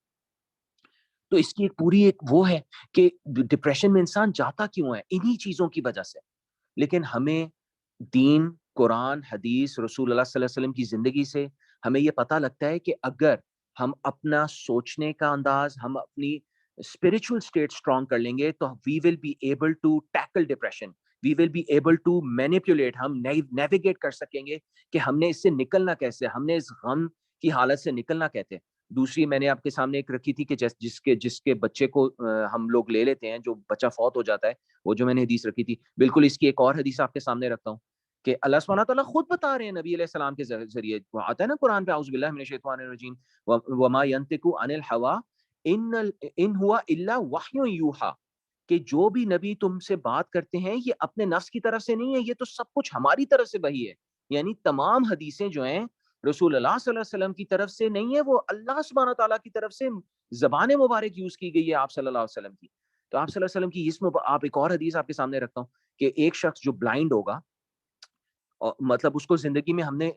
تو اس کی ایک پوری ایک وہ ہے کہ ڈپریشن میں انسان جاتا کیوں ہے، انہی چیزوں کی وجہ سے. لیکن ہمیں دین، قرآن، حدیث، رسول اللہ صلی اللہ علیہ وسلم کی زندگی سے ہمیں یہ پتہ لگتا ہے کہ اگر ہم اپنا سوچنے کا انداز، ہم اپنی اسپرچل اسٹیٹ اسٹرانگ کر لیں گے تو we will be able to tackle depression, we will be able to manipulate. ہم نیویگیٹ کر سکیں گے کہ ہم نے اس سے نکلنا کیسے، ہم نے اس غم کی حالت سے نکلنا کہتے. دوسری میں نے آپ کے سامنے ایک رکھی تھی کہ جس کے بچے کو ہم لوگ لے لیتے ہیں، جو بچہ فوت ہو جاتا ہے، وہ جو میں نے حدیث رکھی تھی بالکل اس کی ایک اور حدیث آپ کے سامنے رکھتا ہوں کہ اللہ سبحانہ تعالیٰ خود بتا رہے ہیں نبی علیہ السلام کے ذریعے، آتا ہے نا قرآن پہ، اعوذ باللہ من الشیطان الرجیم وما ينطق عن الهوى ان هو الا وحی یوحى، کہ جو بھی نبی تم سے بات کرتے ہیں یہ اپنے نفس کی طرف سے نہیں ہے، یہ تو سب کچھ ہماری طرف سے وحی ہے. یعنی تمام حدیثیں جو ہیں رسول اللہ صلی اللہ علیہ وسلم کی طرف سے نہیں ہے، وہ اللہ سبحانہ تعالیٰ کی طرف سے زبان مبارک یوز کی گئی ہے آپ صلی اللہ علیہ وسلم کی. تو آپ صلی اللہ علیہ وسلم کی آپ ایک اور حدیث آپ کے سامنے رکھتا ہوں کہ ایک شخص جو بلائنڈ ہوگا، مطلب اس کو زندگی میں ہم نے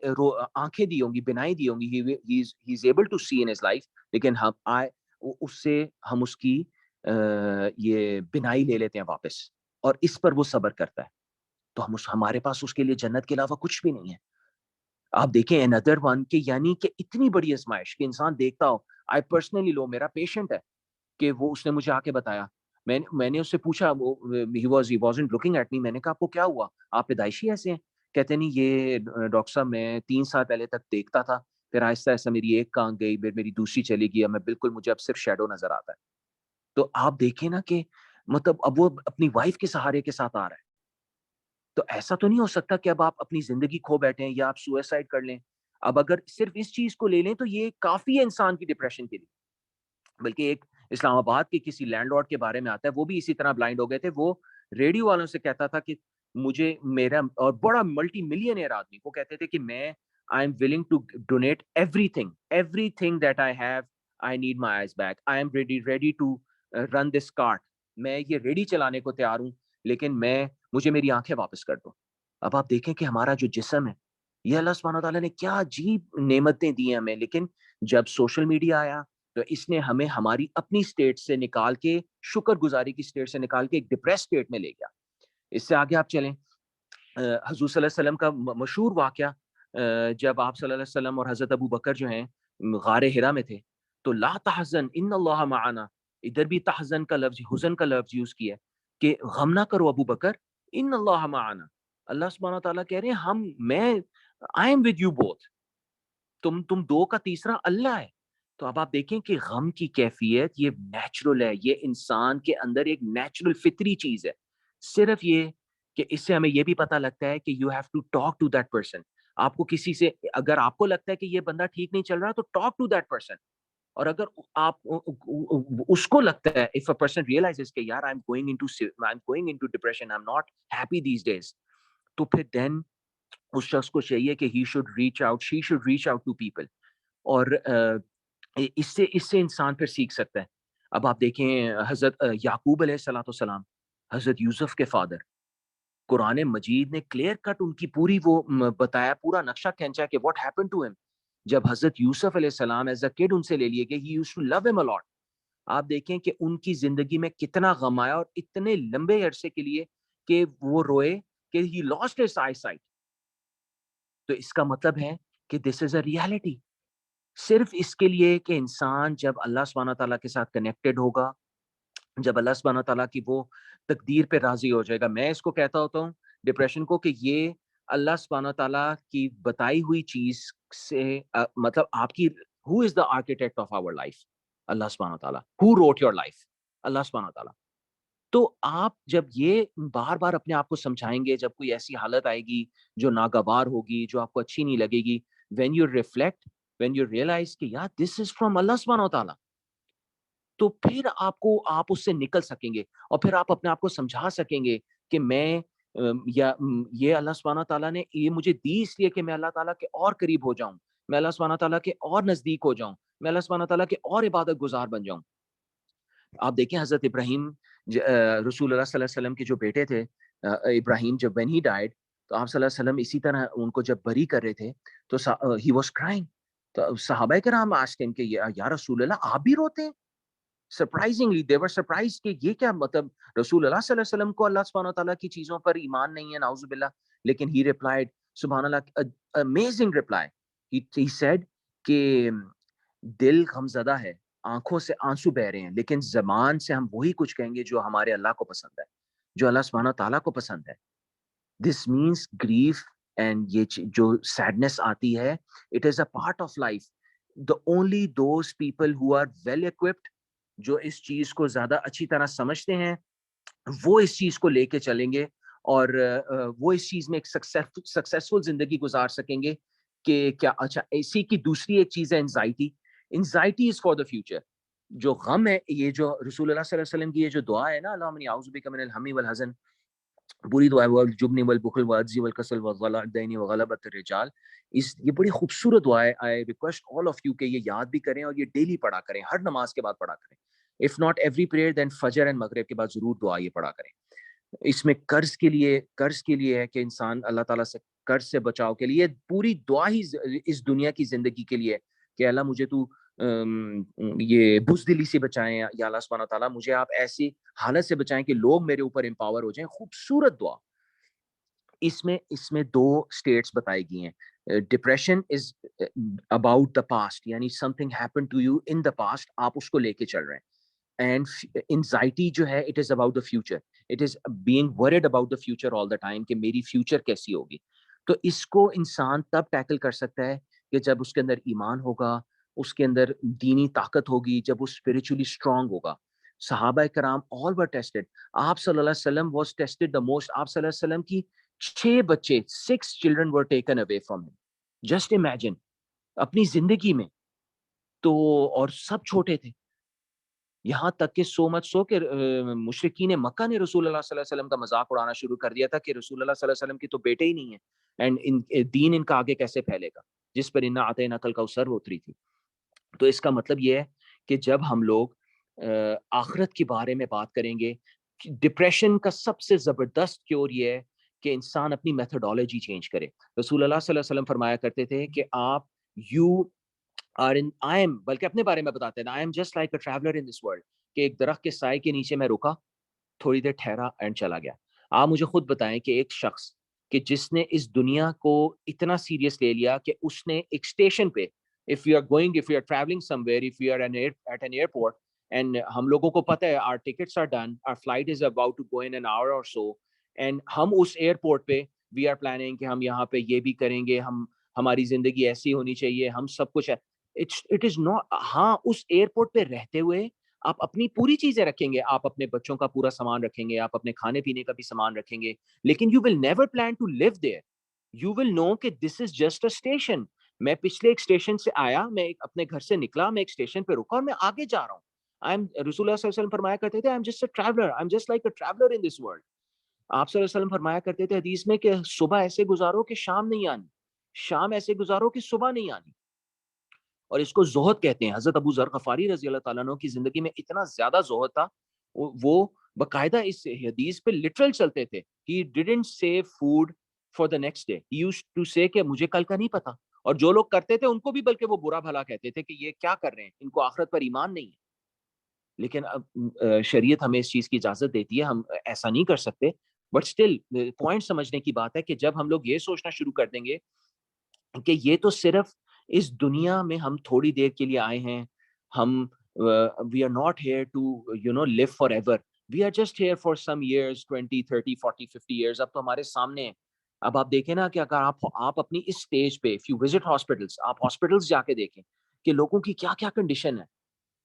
آنکھیں دی ہوں گی، بینائی دی ہوں گی، he is able to see in his life, لیکن اس سے ہم اس کی یہ بینائی لے لیتے ہیں واپس، اور اس پر وہ صبر کرتا ہے، تو ہمارے پاس اس کے لیے جنت کے علاوہ کچھ بھی نہیں ہے۔ آپ دیکھیں another one کہ یعنی کہ اتنی بڑی آزمائش کہ انسان دیکھتا ہو، آئی پرسنلی لو، میرا پیشنٹ ہے کہ وہ اس نے مجھے آ کے بتایا، میں نے اس سے پوچھا، وہ he wasn't looking at me، میں نے کہا آپ کو کیا ہوا، آپ پیدائشی ایسے ہیں؟ کہتے نہیں یہ ڈاکٹر صاحب میں 3 سال پہلے تک دیکھتا تھا، پھر آہستہ آہستہ میری ایک کان گئی، پھر میری دوسری چلی گئی، اب میں بالکل، مجھے اب صرف شیڈو نظر آتا ہے۔ تو آپ دیکھیں نا کہ مطلب اب وہ اپنی وائف کے سہارے کے ساتھ آ رہا ہے، تو ایسا تو نہیں ہو سکتا کہ اب آپ اپنی زندگی کھو بیٹھیں یا آپ سوئسائڈ کر لیں۔ اب اگر صرف اس چیز کو لے لیں تو یہ کافی ہے انسان کی ڈپریشن کے لیے۔ بلکہ ایک اسلام آباد کے کسی لینڈ لارڈ کے بارے میں آتا ہے، وہ بھی اسی طرح بلائنڈ ہو گئے تھے، وہ ریڈیو والوں سے کہتا تھا کہ مجھے میرا، اور بڑا ملٹی ملینئر آدمی، وہ کہتے تھے کہ میں I am willing to donate everything that I have, I need my eyes back, I am ready to run this cart, میں یہ ریڈی چلانے کو تیار ہوں، لیکن مجھے میری آنکھیں واپس کر دو۔ اب آپ دیکھیں کہ ہمارا جو جسم ہے، یہ اللہ سبحانہ تعالیٰ نے کیا عجیب نعمتیں دی ہیں ہمیں، لیکن جب سوشل میڈیا آیا تو اس نے ہمیں ہماری اپنی سٹیٹ سے نکال کے، شکر گزاری کی سٹیٹ سے نکال کے ایک ڈپریس سٹیٹ میں لے گیا۔ اس سے آگے آپ چلیں، حضور صلی اللہ علیہ وسلم کا مشہور واقعہ، جب آپ صلی اللہ علیہ وسلم اور حضرت ابو بکر جو ہیں غار ہرا میں تھے، تو لا تحزن ان اللہ معنا، ادھر بھی تحزن کا لفظ، حزن کا لفظ یوز کیا ہے کہ غم نہ کرو ابو بکر، ان اللہ معنا، اللہ سبحانہ تعالیٰ کہہ رہے ہیں میں I M with you both, تم دو کا تیسرا اللہ ہے۔ تو اب آپ دیکھیں کہ غم کی کیفیت یہ نیچرل ہے، یہ انسان کے اندر ایک نیچرل فطری چیز ہے، صرف یہ کہ اس سے ہمیں یہ بھی پتہ لگتا ہے کہ you have to talk to that person. آپ کو کسی سے، اگر آپ کو لگتا ہے کہ یہ بندہ ٹھیک نہیں چل رہا تو ٹاک ٹو دیٹ پرسن، اور اگر آپ اس کو لگتا ہے if a person realizes کہ یار I'm going into depression, I'm not happy these days، تو پھر then اس شخص کو چاہیے کہ she should reach out to people، اور اس سے انسان پھر سیکھ سکتا ہے۔ اب آپ دیکھیں حضرت یعقوب علیہ السلام والسلام، حضرت یوسف کے فادر، قرآن مجید نے کلیئر کٹ ان کی پوری وہ بتایا، پورا نقشہ کھینچا کہ what happened to him، جب حضرت یوسف علیہ السلام ایز اے کڈ ان سے لے لیے گئے، he used to love him a lot۔ آپ دیکھیں کہ ان کی زندگی میں کتنا غم آیا، اور اتنے لمبے عرصے کے لیے کہ وہ روئے کہ he lost his eyesight۔ تو اس کا مطلب ہے کہ this is a reality، صرف اس کے لیے کہ انسان جب اللہ سبحانہ تعالیٰ کے ساتھ کنیکٹڈ ہوگا، جب اللہ سبحانہ تعالیٰ کی وہ تقدیر پہ راضی ہو جائے گا۔ میں اس کو کہتا ہوتا ہوں ڈپریشن کو کہ یہ اللہ سبحانہ تعالیٰ کی بتائی ہوئی چیز سے مطلب آپ کی who is the architect of our life، اللہ سبحانہ تعالیٰ، who wrote your life، اللہ سبحانہ تعالیٰ۔ تو آپ جب یہ بار بار اپنے آپ کو سمجھائیں گے، جب کوئی ایسی حالت آئے گی جو ناگوار ہوگی، جو آپ کو اچھی نہیں لگے گی، when you reflect، when you realize کہ یار this is from اللہ سبحانہ تعالیٰ، تو پھر آپ اس سے نکل سکیں گے، اور پھر آپ اپنے آپ کو سمجھا سکیں گے کہ میں یہ اللہ سبحانہ تعالیٰ نے یہ مجھے دی اس لیے کہ میں اللہ تعالیٰ کے اور قریب ہو جاؤں، میں اللہ سبحانہ تعالیٰ کے اور نزدیک ہو جاؤں، میں اللہ سبحانہ تعالیٰ کے اور عبادت گزار بن جاؤں۔ آپ دیکھیں حضرت ابراہیم، رسول اللہ صلی اللہ علیہ وسلم کے جو بیٹے تھے ابراہیم، جب when he died، تو آپ صلی اللہ علیہ وسلم اسی طرح ان کو جب بری کر رہے تھے تو he was crying، تو صحابہ کرام asked him کہ یا رسول اللہ آپ بھی روتے ہیں؟ Surprisingly they were surprised کہ یہ کیا مطلب، رسول اللہ صلی اللہ علیہ وسلم کو اللہ سبحانہ تعالیٰ کی چیزوں پر ایمان نہیں ہے، نعوذ باللہ، لیکن he replied، سبحان اللہ، amazing reply، he said کہ دل غمزدہ ہے، آنکھوں سے آنسو بہ رہے ہیں، لیکن زبان سے ہم وہی کچھ کہیں گے جو ہمارے اللہ کو پسند ہے، جو اللہ سبحانہ تعالیٰ کو پسند ہے۔ دس مینس گریف اینڈ یہ جو سیڈنس آتی ہے، it is a part of life. The only those people who are well equipped، جو اس چیز کو زیادہ اچھی طرح سمجھتے ہیں، وہ اس چیز کو لے کے چلیں گے، اور وہ اس چیز میں ایک سکسیسفل زندگی گزار سکیں گے۔ کہ کیا اچھا، اسی کی دوسری ایک چیز ہے anxiety is for the future, جو غم ہے، یہ جو رسول اللہ صلی اللہ علیہ وسلم کی یہ جو دعا ہے نا، اللہم انی اعوذ بک من الہم والحزن، بری دعا ہے، والجبن والبخل والعجز والکسل وغلاء الدین وغلبۃ الرجال، یہ بڑی خوبصورت دعا ہے۔ I request all of you کہ یہ یاد بھی کریں اور یہ ڈیلی پڑھا کریں، ہر نماز کے بعد پڑھا کریں، اف ناٹ ایوری پریئر دین فجر اینڈ مغرب کے بعد ضرور دعا یہ پڑھا کریں۔ اس میں قرض کے لیے ہے کہ انسان اللہ تعالیٰ سے قرض سے بچاؤ کے لیے، پوری دعا ہی اس دنیا کی زندگی کے لیے کہ اللہ مجھے تو یہ بزدلی سے بچائیں یا اللہ سبحانہ تعالیٰ مجھے آپ ایسی حالت سے بچائیں کہ لوگ میرے اوپر امپاور ہو جائیں. خوبصورت دعا. اس میں دو اسٹیٹس بتائی گئی ہیں. Depression is about the past, یعنی something happen to you in the past, آپ اس کو لے کے چل رہے ہیں. اینڈ انزائٹی جو ہے it is about the future, it is being word about the future all the time کہ میری فیوچر کیسی ہوگی. تو اس کو انسان تب ٹیکل کر سکتا ہے کہ جب اس کے اندر ایمان ہوگا, اس کے اندر دینی طاقت ہوگی, جب وہ اسپرچولی اسٹرانگ ہوگا. صحابہ کرام all were tested. آپ صلی اللہ علیہ وسلم was tested the most. آپ صلی اللہ علیہ وسلم کی 6 بچے, 6 children were taken away from him. Just imagine, اپنی زندگی میں تو, اور سب چھوٹے تھے. یہاں تک کہ سو مچ سو کہ مشرکین مکہ نے رسول اللہ صلی اللہ علیہ وسلم کا مذاق اڑانا شروع کر دیا تھا کہ رسول اللہ صلی اللہ علیہ وسلم کی تو بیٹے ہی نہیں ہیں, اینڈ دین ان کا آگے کیسے پھیلے گا جس پر انا اعطیناک کل الکوثر اتری تھی. تو اس کا مطلب یہ ہے کہ جب ہم لوگ آخرت کے بارے میں بات کریں گے, ڈپریشن کا سب سے زبردست کیور یہ ہے کہ انسان اپنی میتھڈالوجی چینج کرے. رسول اللہ صلی اللہ علیہ وسلم فرمایا کرتے تھے کہ آپ بلکہ اپنے بارے میں بتاتے ہیں, I am just like a traveler in this world, کہ ایک درخت کے سائے کے نیچے میں رکا, تھوڑی دیر ٹھہرا اینڈ چلا گیا. آپ مجھے خود بتائیں کہ ایک شخص کہ جس نے اس دنیا کو اتنا سیریس لے لیا کہ اس نے ایک اسٹیشن پہ, if you are traveling somewhere, if you are at an airport, and ہم لوگوں کو پتہ ہے our tickets are done, our flight is about to go in an hour or so, and ہم اس ایئرپورٹ پہ we are planning کہ ہم یہاں پہ یہ بھی کریں گے, ہماری زندگی ایسی ہونی چاہیے, ہم سب کچھ ہے. It is not, ہاں اس ایئرپورٹ پہ رہتے ہوئے آپ اپنی پوری چیزیں رکھیں گے, آپ اپنے بچوں کا پورا سامان رکھیں گے, آپ اپنے کھانے پینے کا بھی سامان رکھیں گے, لیکن you will never plan to live there. You will know کہ this is just a station. میں پچھلے ایک اسٹیشن سے آیا, میں اپنے گھر سے نکلا, میں ایک اسٹیشن پہ رکا اور میں آگے جا رہا ہوں. رسول اللہ صلی اللہ علیہ وسلم فرمایا کرتے تھے I'm just a traveler, I'm just like a traveler in this world. آپ صلی اللہ علیہ وسلم فرمایا کرتے تھے حدیث میں کہ صبح ایسے گزارو کہ شام نہیں آنی, شام ایسے گزارو کہ صبح نہیں آنی. اور اس کو زہد کہتے ہیں. حضرت ابو ذر غفاری رضی اللہ تعالیٰ عنہ کی زندگی میں اتنا زیادہ زہد تھا, وہ باقاعدہ اس حدیث پہ لٹرل چلتے تھے. He didn't save food for the next day. He used to say کہ مجھے کل کا نہیں پتا, اور جو لوگ کرتے تھے ان کو بھی بلکہ وہ برا بھلا کہتے تھے کہ یہ کیا کر رہے ہیں, ان کو آخرت پر ایمان نہیں ہے. لیکن اب شریعت ہمیں اس چیز کی اجازت دیتی ہے, ہم ایسا نہیں کر سکتے, بٹ اسٹل پوائنٹ سمجھنے کی بات ہے کہ جب ہم لوگ یہ سوچنا شروع کر دیں گے کہ یہ تو صرف اس دنیا میں ہم تھوڑی دیر کے لیے آئے ہیں, ہم we are not here to live forever, we are just here for some years, 20 30 40 50 years. اب تو ہمارے سامنے ہیں. اب آپ دیکھیں نا کہ اگر آپ اپنی اس سٹیج پہ, if you visit hospitals, آپ ہاسپٹلس جا کے دیکھیں کہ لوگوں کی کیا کیا کنڈیشن ہے,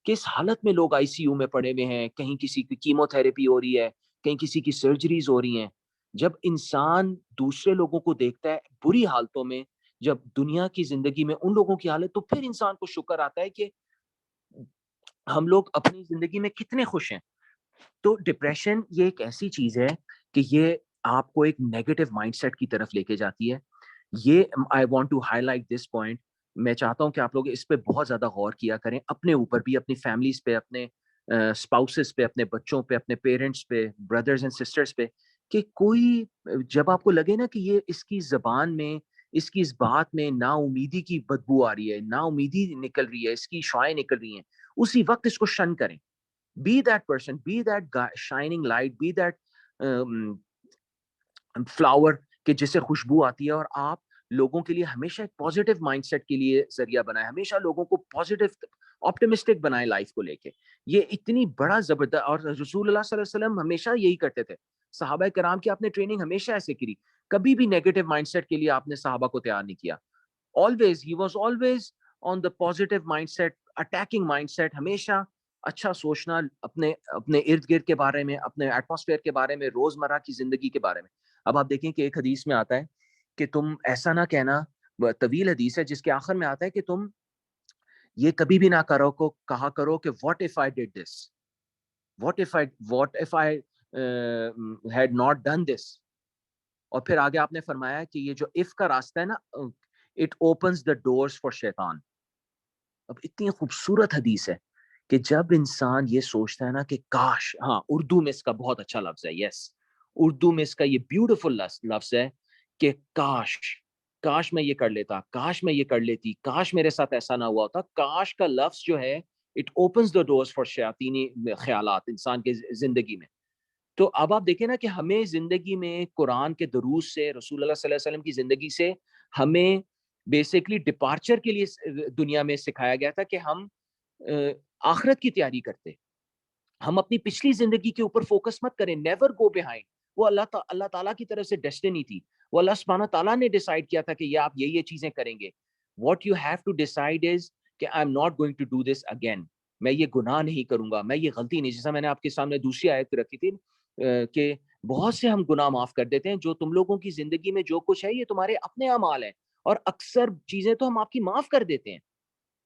کس حالت میں لوگ آئی سی یو میں پڑے ہوئے ہیں, کہیں کسی کی کیمو تھراپی ہو رہی ہے, کہیں کسی کی سرجریز ہو رہی ہیں. جب انسان دوسرے لوگوں کو دیکھتا ہے بری حالتوں میں, جب دنیا کی زندگی میں ان لوگوں کی حالت, تو پھر انسان کو شکر آتا ہے کہ ہم لوگ اپنی زندگی میں کتنے خوش ہیں. تو ڈپریشن یہ ایک ایسی چیز ہے کہ یہ آپ کو ایک نیگیٹو مائنڈ سیٹ کی طرف لے کے جاتی ہے. یہ I want to highlight this point. میں چاہتا ہوں کہ آپ لوگ اس پہ بہت زیادہ غور کیا کریں, اپنے اوپر بھی, اپنی فیملیز پہ, اپنے اسپاؤسز پہ, اپنے بچوں پہ, اپنے پیرنٹس پہ, بردرز اینڈ سسٹرز پہ, کہ کوئی جب آپ کو لگے نا کہ یہ اس کی زبان میں, اس کی اس بات میں نا امیدی کی بدبو آ رہی ہے, نا امیدی نکل رہی ہے, اس کی شعائیں نکل رہی ہیں, اسی وقت اس کو شن کریں. Be that person, be that shining light, be that flower کہ جس سے خوشبو آتی ہے, اور آپ لوگوں کے لیے ہمیشہ ایک پازیٹیو مائنڈ سیٹ کے لیے ذریعہ بنائیں, ہمیشہ لوگوں کو پازیٹیو آپٹمسٹک بنائیں لائف کو لے کے. یہ اتنی بڑا زبردست, اور رسول اللہ صلی اللہ علیہ وسلم ہمیشہ یہی کرتے تھے. صحابہ کرام کی آپ نے ٹریننگ ہمیشہ ایسے کری, کبھی بھی نیگیٹو مائنڈ سیٹ کے لیے آپ نے صحابہ کو تیار نہیں کیا. always he was always on the positive mindset, attacking mindset, ہمیشہ اچھا سوچنا اپنے ارد گرد کے بارے میں, اپنے ایٹماسفیئر کے بارے میں, روزمرہ کی زندگی کے بارے میں. اب آپ دیکھیں کہ ایک حدیث میں آتا ہے کہ تم ایسا نہ کہنا, طویل حدیث ہے جس کے آخر میں آتا ہے کہ تم یہ کبھی بھی نہ کہا کرو کہ what if I did this, what if I had not done this. اور پھر آگے آپ نے فرمایا کہ یہ جو if کا راستہ ہے نا, it opens the doors for شیطان. اب اتنی خوبصورت حدیث ہے کہ جب انسان یہ سوچتا ہے نا کہ کاش, ہاں اردو میں اس کا بہت اچھا لفظ ہے, یس اردو میں اس کا یہ بیوٹیفل لفظ ہے کہ کاش کاش میں یہ کر لیتا, کاش میں یہ کر لیتی, کاش میرے ساتھ ایسا نہ ہوا ہوتا. کاش کا لفظ جو ہے it opens the doors for شیاطینی خیالات انسان کے زندگی میں. تو اب آپ دیکھیں نا کہ ہمیں زندگی میں قرآن کے دروس سے, رسول اللہ صلی اللہ علیہ وسلم کی زندگی سے ہمیں بیسیکلی ڈپارچر کے لیے دنیا میں سکھایا گیا تھا کہ ہم آخرت کی تیاری کرتے, ہم اپنی پچھلی زندگی کے اوپر فوکس مت کریں, نیور گو بیہائنڈ. وہ اللہ تعالیٰ کی طرف سے ڈیسٹنی تھی, وہ اللہ سبحانہ تعالیٰ نے ڈیسائیڈ کیا تھا کہ یہ آپ یہ چیزیں کریں گے. What you have to decide is کہ I am not going to do this again, میں یہ گناہ نہیں کروں گا, میں یہ غلطی نہیں. جیسا میں نے آپ کے سامنے دوسری آیت رکھی تھی کہ بہت سے ہم گناہ معاف کر دیتے ہیں, جو تم لوگوں کی زندگی میں جو کچھ ہے یہ تمہارے اپنے اعمال ہیں, اور اکثر چیزیں تو ہم آپ کی معاف کر دیتے ہیں.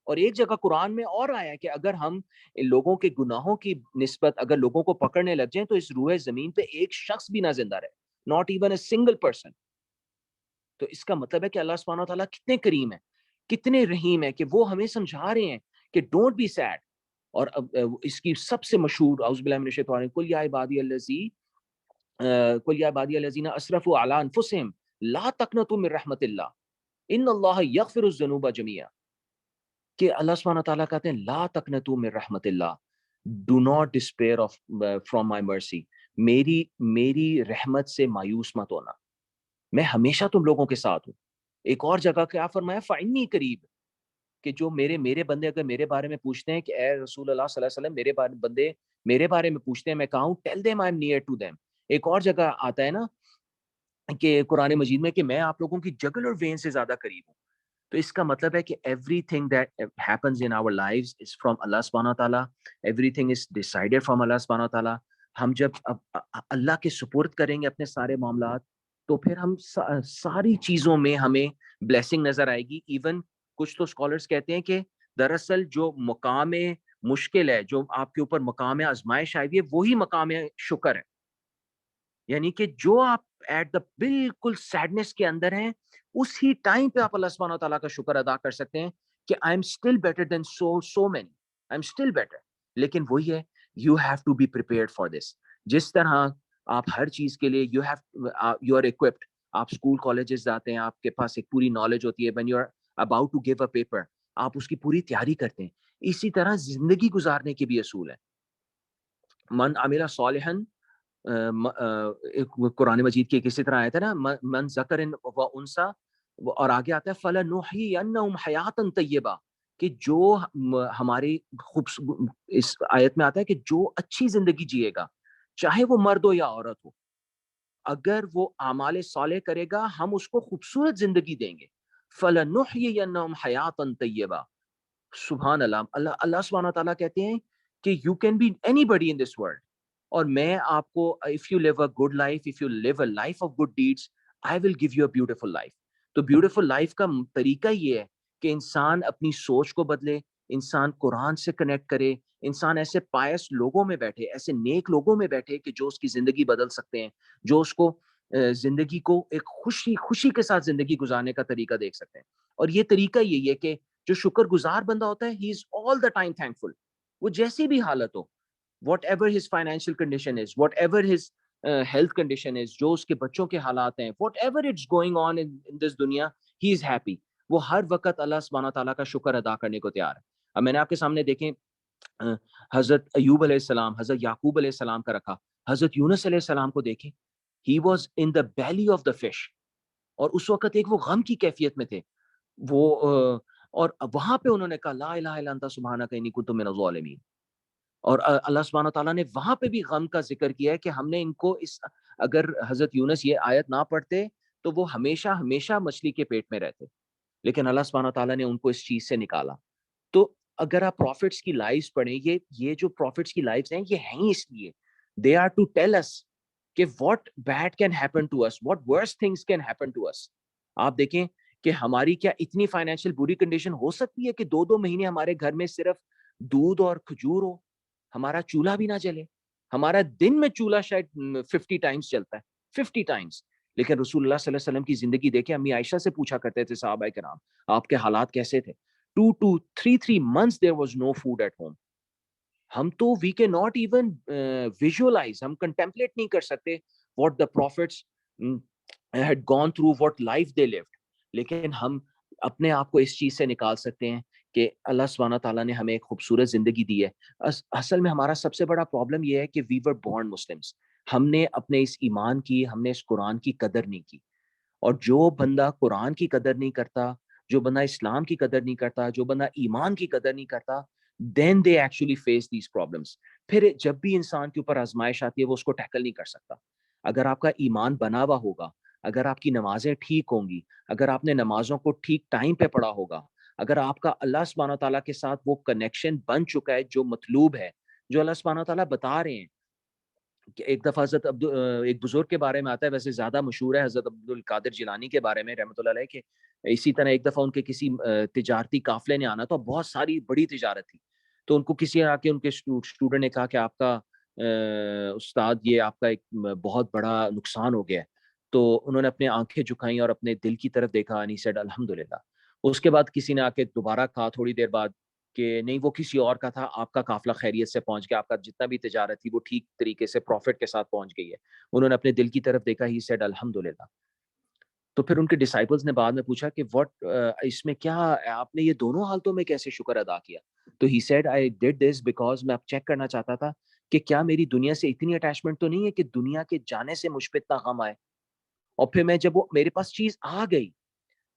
اور ایک جگہ قرآن میں اور آیا کہ اگر ہم لوگوں کے گناہوں کی نسبت اگر لوگوں کو پکڑنے لگ جائیں تو اس روئے زمین پہ ایک شخص بھی نہ زندہ رہے, not even a single person. تو اس کا مطلب ہے کہ اللہ سبحانہ وتعالیٰ کتنے کریم ہیں, کتنے رحیم ہیں, کہ وہ ہمیں سمجھا رہے ہیں کہ ڈونٹ بی سیڈ. اور اس کی سب سے مشہور اعوذ باللہ من الشیطان قل یا عبادی الذین اسرفوا علی انفسہم لا تقنطوا من رحمت اللہ ان اللہ یغفر الذنوب جميعا, کہ اللہ سبحانہ تعالیٰ کہتے ہیں لا تقنطوا من رحمت اللہ, do not despair of from my mercy, میری رحمت سے مایوس مت ہونا, میں ہمیشہ تم لوگوں کے ساتھ ہوں. ایک اور جگہ کیا فرمایا فإنی قریب, کہ جو میرے بندے اگر میرے بارے میں پوچھتے ہیں کہ اے رسول اللہ صلی اللہ علیہ وسلم میرے بندے میرے بارے میں پوچھتے ہیں, میں کہا ہوں tell them I am near to them. ایک اور جگہ آتا ہے نا کہ قرآن مجید میں کہ میں آپ لوگوں کی جگل اور وین سے زیادہ قریب ہوں. تو اس کا مطلب ہے کہ everything that happens in our lives is from Allah subhanahu wa ta'ala, everything is decided from Allah subhanahu wa ta'ala. ہم جب اللہ کے سپرد کریں گے اپنے سارے معاملات تو پھر ہم ساری چیزوں میں ہمیں بلیسنگ نظر آئے گی. ایون کچھ تو اسکالرس کہتے ہیں کہ دراصل جو مقام مشکل ہے, جو آپ کے اوپر مقام آزمائش آئی ہے, وہی مقام شکر ہے. یعنی کہ جو آپ ایٹ دا بالکل سیڈنس کے اندر ہیں, اسی ٹائم پہ آپ اللہ سبحانہ تعالیٰ کا شکر ادا کر سکتے ہیں کہ I am still better than so many, I am still better. لیکن وہی ہے, you have to be prepared for this. جس طرح آپ ہر چیز کے لیے یو آر equipped, آپ اسکول کالجز جاتے ہیں, آپ کے پاس ایک پوری نالج ہوتی ہے, when you are about to give a paper آپ اس کی پوری تیاری کرتے ہیں. اسی طرح زندگی گزارنے کے بھی اصول ہیں. من عمل صالحا, قرآن مجید کی کسی طرح آیا تھا نا, من ذکر و انسا, اور آگے آتا ہے فلنحینہم حیاتا طیبہ, کہ جو ہماری اس آیت میں آتا ہے کہ جو اچھی زندگی جیے گا, چاہے وہ مرد ہو یا عورت ہو, اگر وہ اعمال صالح کرے گا ہم اس کو خوبصورت زندگی دیں گے. فلنحینہم حیاتا طیبہ. سبحان اللہ, اللہ سبحانہ تعالیٰ کہتے ہیں کہ you can be anybody in this world, اور میں آپ کو if you live a good life, if you live a life of good deeds, I will give you a beautiful life. تو beautiful life کا طریقہ یہ ہے کہ انسان اپنی سوچ کو بدلے, انسان قرآن سے کنیکٹ کرے, انسان ایسے پائس لوگوں میں بیٹھے, ایسے نیک لوگوں میں بیٹھے کہ جو اس کی زندگی بدل سکتے ہیں, جو اس کو زندگی کو ایک خوشی کے ساتھ زندگی گزارنے کا طریقہ دیکھ سکتے ہیں. اور یہ طریقہ یہی ہے کہ جو شکر گزار بندہ ہوتا ہے, he is all the time thankful. وہ جیسی بھی حالت ہو, whatever his financial condition is, whatever his health condition is, جو اس کے بچوں کے حالات ہیں, whatever it's going on in this دنیا, he is happy. وہ ہر وقت اللہ سبحانہ تعالیٰ کا شکر ادا کرنے کو تیار ہے. اب میں نے آپ کے سامنے دیکھیں حضرت ایوب علیہ السلام, حضرت یعقوب علیہ السلام کا رکھا, حضرت یونس علیہ السلام کو دیکھیں, he was in the belly of the fish, اور اس وقت ایک وہ غم کی کیفیت میں تھے وہ, اور وہاں پہ انہوں نے کہا لا الہ الا انت سبحانک انی کنت من الظالمین. اور اللہ سبحانہ تعالیٰ نے وہاں پہ بھی غم کا ذکر کیا ہے کہ ہم نے ان کو اگر حضرت یونس یہ آیت نہ پڑھتے تو وہ ہمیشہ مچھلی کے پیٹ میں رہتے, لیکن اللہ سبحانہ تعالیٰ نے ان کو اس چیز سے نکالا. تو اگر آپ پروفٹس کی لائفز پڑھیں, یہ جو پروفٹس کی لائفز ہیں یہ ہیں اس لیے, they are to tell us کہ what bad can happen to us, what worse things can happen to us. آپ دیکھیں کہ ہماری کیا اتنی فائنینشیل بری کنڈیشن ہو سکتی ہے کہ 2 مہینے ہمارے گھر میں صرف دودھ اور کھجور ہو, ہمارا چولہا بھی نہ جلے. ہمارا دن میں چولہا شاید 50 ٹائمز چلتا ہے, 50 ٹائمز. لیکن رسول اللہ صلی اللہ علیہ وسلم کی زندگی دیکھیں, امی عائشہ سے پوچھا کرتے تھے صحابہ کرام آپ کے حالات کیسے تھے, 2 to 3 months there was no food at home. ہم تو we cannot even visualize, ہم contemplate نہیں کر سکتے what the prophets had gone through, what life they lived. لیکن ہم اپنے آپ کو اس چیز سے نکال سکتے ہیں کہ اللہ سبحانہ تعالیٰ نے ہمیں ایک خوبصورت زندگی دی ہے. اصل میں ہمارا سب سے بڑا پرابلم یہ ہے کہ وی ور بورن مسلمس. ہم نے اپنے اس ایمان کی، ہم نے اس قرآن کی قدر نہیں کی. اور جو بندہ قرآن کی قدر نہیں کرتا، جو بندہ اسلام کی قدر نہیں کرتا، جو بندہ ایمان کی قدر نہیں کرتا، then they actually face these problems. پھر جب بھی انسان کے اوپر آزمائش آتی ہے وہ اس کو ٹیکل نہیں کر سکتا. اگر آپ کا ایمان بنا ہوا ہوگا، اگر آپ کی نمازیں ٹھیک ہوں گی، اگر آپ نے نمازوں کو ٹھیک ٹائم پہ پڑھا ہوگا، اگر آپ کا اللہ سبحانہ تعالیٰ کے ساتھ وہ کنیکشن بن چکا ہے جو مطلوب ہے، جو اللہ سبحانہ تعالیٰ بتا رہے ہیں. کہ ایک دفعہ ایک بزرگ کے بارے میں آتا ہے، ویسے زیادہ مشہور ہے حضرت عبد القادر جیلانی کے بارے میں رحمۃ اللہ علیہ، کہ اسی طرح ایک دفعہ ان کے کسی تجارتی قافلے نے آنا تھا، بہت ساری بڑی تجارت تھی. تو ان کو کسی آ کے ان کے اسٹوڈنٹ نے کہا کہ آپ کا استاد، یہ آپ کا ایک بہت بڑا نقصان ہو گیا ہے. تو انہوں نے اپنے آنکھیں جھکائیں اور اپنے دل کی طرف دیکھا، and he said الحمدللہ. اس کے بعد کسی نے آ کے دوبارہ کہا تھوڑی دیر بعد کہ نہیں، وہ کسی اور کا تھا، آپ کا قافلہ خیریت سے پہنچ گیا، آپ کا جتنا بھی تجارت تھی وہ ٹھیک طریقے سے پروفٹ کے ساتھ پہنچ گئی ہے. انہوں نے اپنے دل کی طرف دیکھا، ہی سیڈ الحمدللہ. تو پھر ان کے ڈسائپلز نے بعد میں پوچھا کہ واٹ، اس میں کیا آپ نے یہ دونوں حالتوں میں کیسے شکر ادا کیا؟ تو he said I did this because میں اب چیک کرنا چاہتا تھا کہ کیا میری دنیا سے اتنی اٹیچمنٹ تو نہیں ہے کہ دنیا کے جانے سے مجھ پہ اتنا غم آئے. اور پھر میں جب وہ میرے پاس چیز آ گئی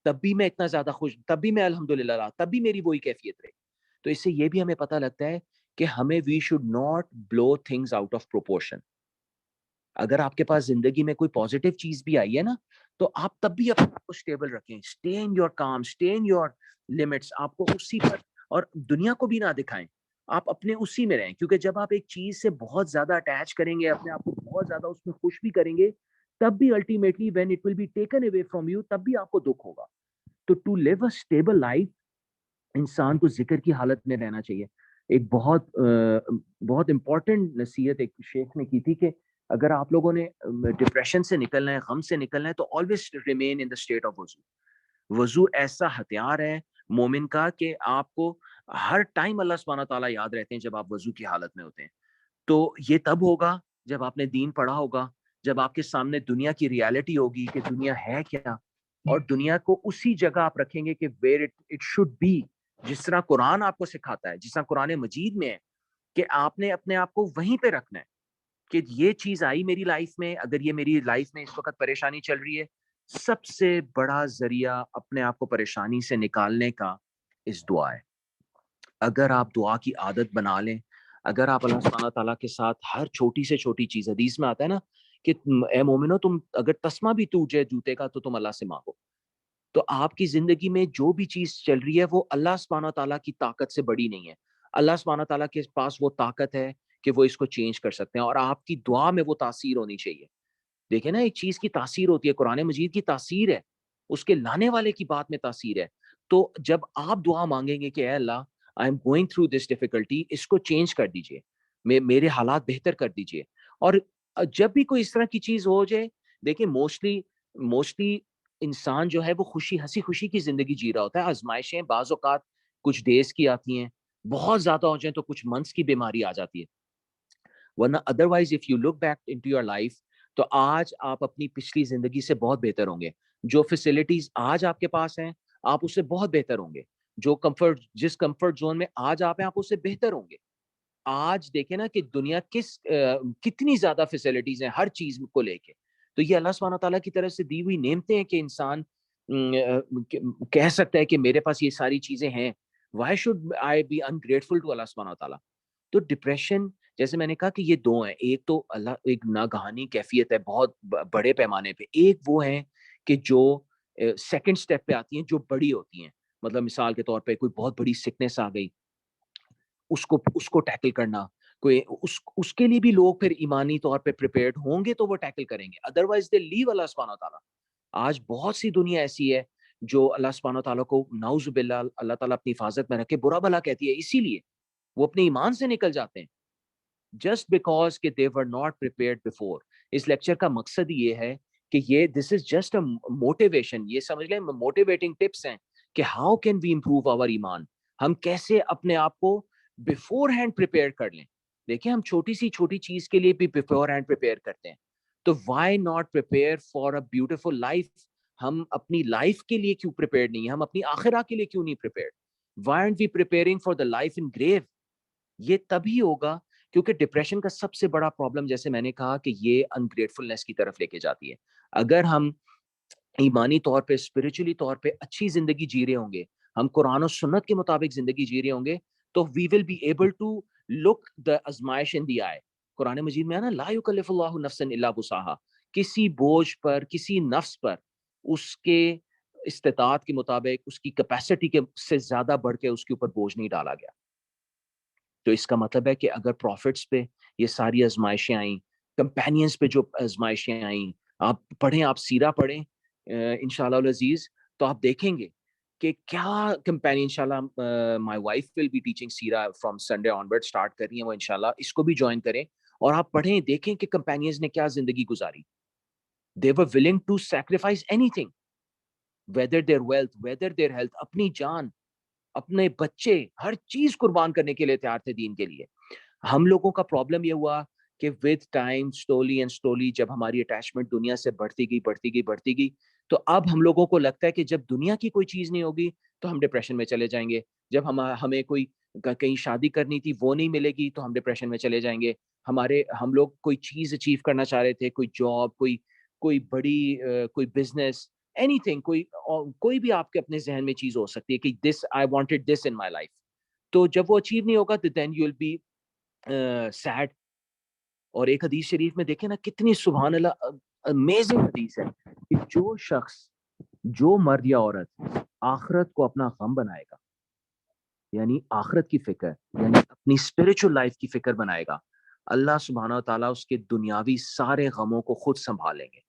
تب بھی میں اتنا زیادہ خوش، تب بھی میں الحمدللہ رہا، تب بھی میری وہی کیفیت رہی. تو اس سے یہ بھی ہمیں پتہ لگتا ہے کہ ہمیں we should not blow things out of proportion. اگر آپ کے پاس زندگی میں کوئی پازیٹیو چیز بھی آئی ہے نا، تو آپ تب بھی اپنے آپ کو اسٹیبل رکھیں. Stay in your calm, stay in your limits. آپ کو اسی پر، اور دنیا کو بھی نہ دکھائیں، آپ اپنے اسی میں رہیں. کیونکہ جب آپ ایک چیز سے بہت زیادہ اٹیچ کریں گے، اپنے آپ کو بہت زیادہ اس میں خوش بھی کریں گے، تب بھی ultimately when it will be taken away from you, تب بھی آپ کو دکھ ہوگا. تو to live a stable life, انسان کو ذکر کی حالت میں رہنا چاہیے. ایک بہت امپورٹنٹ نصیحت ایک شیخ نے کی تھی کہ اگر آپ لوگوں نے ڈپریشن سے نکلنا ہے، غم سے نکلنا ہے، تو always remain in the state of وضو. وضو ایسا ہتھیار ہے مومن کا کہ آپ کو ہر ٹائم اللہ سبحانہ تعالیٰ یاد رہتے ہیں جب آپ وضو کی حالت میں ہوتے ہیں. تو یہ تب ہوگا جب آپ نے دین پڑھا ہوگا، جب آپ کے سامنے دنیا کی ریالٹی ہوگی کہ دنیا ہے کیا، اور دنیا کو اسی جگہ آپ رکھیں گے کہ ویئر اٹ شوڈ بی، جس طرح قرآن آپ کو سکھاتا ہے، جس طرح قرآن مجید میں ہے کہ آپ نے اپنے آپ کو وہیں پہ رکھنا ہے کہ یہ چیز آئی میری لائف میں، اگر یہ میری لائف میں اس وقت پریشانی چل رہی ہے، سب سے بڑا ذریعہ اپنے آپ کو پریشانی سے نکالنے کا اس دعا ہے. اگر آپ دعا کی عادت بنا لیں، اگر آپ اللہ سبحانہ تعالیٰ کے ساتھ ہر چھوٹی سے چھوٹی چیز، حدیث میں آتا ہے نا کہ اے مومنو، تم اگر تسمہ بھی ٹوٹ جوتے کا تو تم اللہ سے مانگو. تو آپ کی زندگی میں جو بھی چیز چل رہی ہے وہ اللہ سبحانہ تعالیٰ کی طاقت سے بڑی نہیں ہے. اللہ سبحانہ تعالیٰ کے پاس وہ طاقت ہے کہ وہ اس کو چینج کر سکتے ہیں، اور آپ کی دعا میں وہ تاثیر ہونی چاہیے. دیکھیں نا، ایک چیز کی تاثیر ہوتی ہے، قرآن مجید کی تاثیر ہے، اس کے لانے والے کی بات میں تاثیر ہے. تو جب آپ دعا مانگیں گے کہ اے اللہ، I am going through this difficulty, اس کو چینج کر دیجئے، میرے حالات بہتر کر دیجئے. اور جب بھی کوئی اس طرح کی چیز ہو جائے، دیکھیں موسٹلی انسان جو ہے وہ ہنسی خوشی کی زندگی جی رہا ہوتا ہے. آزمائشیں بعض اوقات کچھ ڈیز کی آتی ہیں، بہت زیادہ ہو جائیں تو کچھ منتھس کی بیماری آ جاتی ہے. ورنہ otherwise if you look back into your life, تو آج آپ اپنی پچھلی زندگی سے بہت بہتر ہوں گے. جو فیسلٹیز آج آپ کے پاس ہیں، آپ اس سے بہت بہتر ہوں گے. جس کمفرٹ زون میں آج آپ ہیں، آپ اس سے بہتر ہوں گے. آج دیکھیں نا کہ دنیا کتنی زیادہ فیسلٹیز ہیں ہر چیز کو لے کے. تو یہ اللہ سبحانہ تعالیٰ کی طرف سے دی ہوئی نعمتیں ہیں کہ انسان کہہ سکتا ہے کہ میرے پاس یہ ساری چیزیں ہیں. Why should I be ungrateful to اللہ سبحانہ تعالیٰ؟ تو ڈپریشن، جیسے میں نے کہا کہ یہ دو ہیں. ایک تو ایک ناگہانی کیفیت ہے بہت بڑے پیمانے پہ. ایک وہ ہے کہ جو سیکنڈ سٹیپ پہ آتی ہیں، جو بڑی ہوتی ہیں. مطلب مثال کے طور پہ کوئی بہت بڑی سکنس آ گئی، اس کو ٹیکل کرنا. کوئی اس کے لیے بھی لوگ پھر ایمانی طور پہ پریپیئرڈ ہوں گے تو وہ ٹیکل کریں گے. ادروائز دے لیو اللہ سبحانہ تعالیٰ. آج بہت سی دنیا ایسی ہے جو اللہ سبحانہ تعالیٰ کو نعوذ باللہ اللہ تعالیٰ اپنی حفاظت میں رکھے برا بھلا کہتی ہے، اسی لیے وہ اپنے ایمان سے نکل جاتے ہیں، جسٹ بیکاز کہ they were not prepared before. اس لیکچر کا مقصد یہ ہے کہ یہ دس از جسٹ اے موٹیویشن. یہ سمجھ لیں موٹیویٹنگ ٹپس ہیں کہ how can we improve our ایمان. ہم کیسے اپنے آپ کو بفور ہینڈ پریپیئر کر لیں. دیکھیں، ہم چھوٹی سی چھوٹی چیز کے لیے بھی بفور ہینڈ پریپیئر کرتے ہیں. تو why not prepare for a beautiful life? ہم اپنی لائف کے لیے کیوں پریپیئرڈ نہیں ہیں؟ ہم اپنی آخرہ کے لیے کیوں نہیں prepared? Why aren't we preparing for the life in grave؟ یہ تبھی ہوگا کیونکہ ڈپریشن کا سب سے بڑا پرابلم، جیسے میں نے کہا، کہ یہ انگریٹفلنس کی طرف لے کے جاتی ہے. اگر ہم ایمانی طور پہ، اسپرچولی طور پہ اچھی زندگی جی رہے ہوں گے، ہم قرآن و سنت کے مطابق زندگی جی رہے ہوں گے، تو we will be able to look the ازمائش ان دی آئی. قرآن مجید میں ہے نا، لا یکلف اللہ نفسا الا وسعها، کسی بوجھ پر، کسی نفس پر اس کے استطاعت کے مطابق، اس کی کیپیسٹی کے سے زیادہ بڑھ کے اس کے اوپر بوجھ نہیں ڈالا گیا. تو اس کا مطلب ہے کہ اگر پروفٹس پہ یہ ساری آزمائشیں آئیں، کمپینینز پہ جو آزمائشیں آئیں، آپ پڑھیں، آپ سیرہ پڑھیں انشاءاللہ العزیز، تو آپ دیکھیں گے کہ کیا کمپینین. انشاءاللہ my wife will be teaching سیرہ فرام سنڈے آنورڈ، اسٹارٹ کر رہی ہیں وہ انشاءاللہ، اس کو بھی جوائن کریں اور آپ پڑھیں، دیکھیں کہ کمپینینز نے کیا زندگی گزاری. they were willing to sacrifice anything, whether their wealth, whether their health، اپنی جان، اپنے بچے، ہر چیز قربان کرنے کے لیے تیار تھے دین کے لیے. ہم لوگوں کا پرابلم یہ ہوا کہ with time slowly and slowly جب ہماری اٹیچمنٹ دنیا سے بڑھتی گئی، تو اب ہم لوگوں کو لگتا ہے کہ جب دنیا کی کوئی چیز نہیں ہوگی تو ہم ڈپریشن میں چلے جائیں گے. جب ہمیں کوئی کہیں شادی کرنی تھی وہ نہیں ملے گی تو ہم ڈپریشن میں چلے جائیں گے. ہم لوگ کوئی چیز اچیو کرنا چاہ رہے تھے، کوئی جاب، کوئی بڑی کوئی بزنس، اینی تھنگ، کوئی بھی آپ کے اپنے ذہن میں چیز ہو سکتی ہے کہ دس I wanted this in my life. تو جب وہ اچیو نہیں ہوگا تو then you will be sad. اور ایک حدیث شریف میں دیکھیں نا، کتنی سبحان اللہ امیزنگ حدیث ہے کہ جو شخص، جو مرد یا عورت آخرت کو اپنا غم بنائے گا، یعنی آخرت کی فکر، یعنی اپنی اسپرچل لائف کی فکر بنائے گا، اللہ سبحانہ وتعالیٰ اس کے دنیاوی سارے غموں کو خود سنبھالیں گے.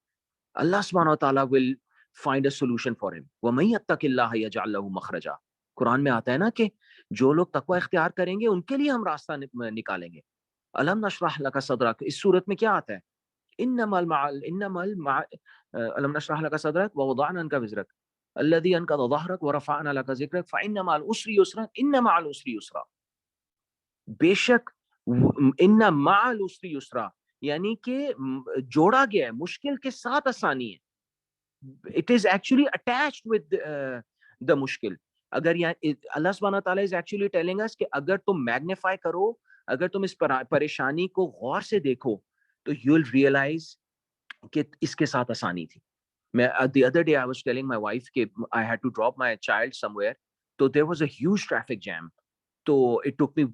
اللہ سبحانہ وتعالیٰ will find a solution for him. وَمَن يَتَّقِ اللَّهَ يَجْعَل لَهُ مَخْرَجًا. قرآن میں آتا ہے نا کہ جو لوگ تقوی اختیار کریں گے ان کے لیے ہم راستہ نکالیں گے. الم نشرح لك صدرك، اس صورت میں کیا آتا ہے؟ الم نشرح لك صدرك ووضعنا عنك وزرك الذي انقض ظهرك ورفعنا لك ذكرك فإن مع العسر يسرا إن مع العسر يسرا. بے شک ان مع العسر یسرا، یعنی کہ جوڑا گیا ہے، مشکل کے ساتھ آسانی ہے. It is actually attached with the مشکل. اگر اللہ سبحانہ تعالیٰ is actually telling us کہ اگر تم میگنیفائی کرو، اگر تم اس پریشانی کو غور سے دیکھو تو you will realize کہ اس کے ساتھ آسانی تھی. میں the other day I was telling my wife کہ I had to drop my child somewhere، تو there was a huge traffic jam. تو it took me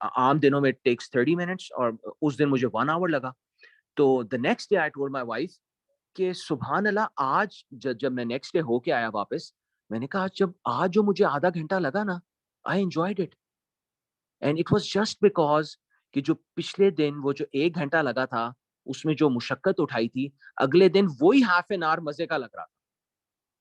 عام دنوں میں it takes 30 minutes اور اس دن مجھے 1 hour لگا. تو the next day I told my wife کہ سبحان اللہ، آج جب میں نیکسٹ ڈے ہو کے آیا واپس، میں نے کہا آج جو مجھے آدھا گھنٹہ لگا نا، I enjoyed it. And it was just because کہ جو پچھلے دن وہ جو 1 گھنٹہ لگا تھا اس میں جو مشقت اٹھائی تھی، اگلے دن وہی half an hour مزے کا لگ رہا تھا.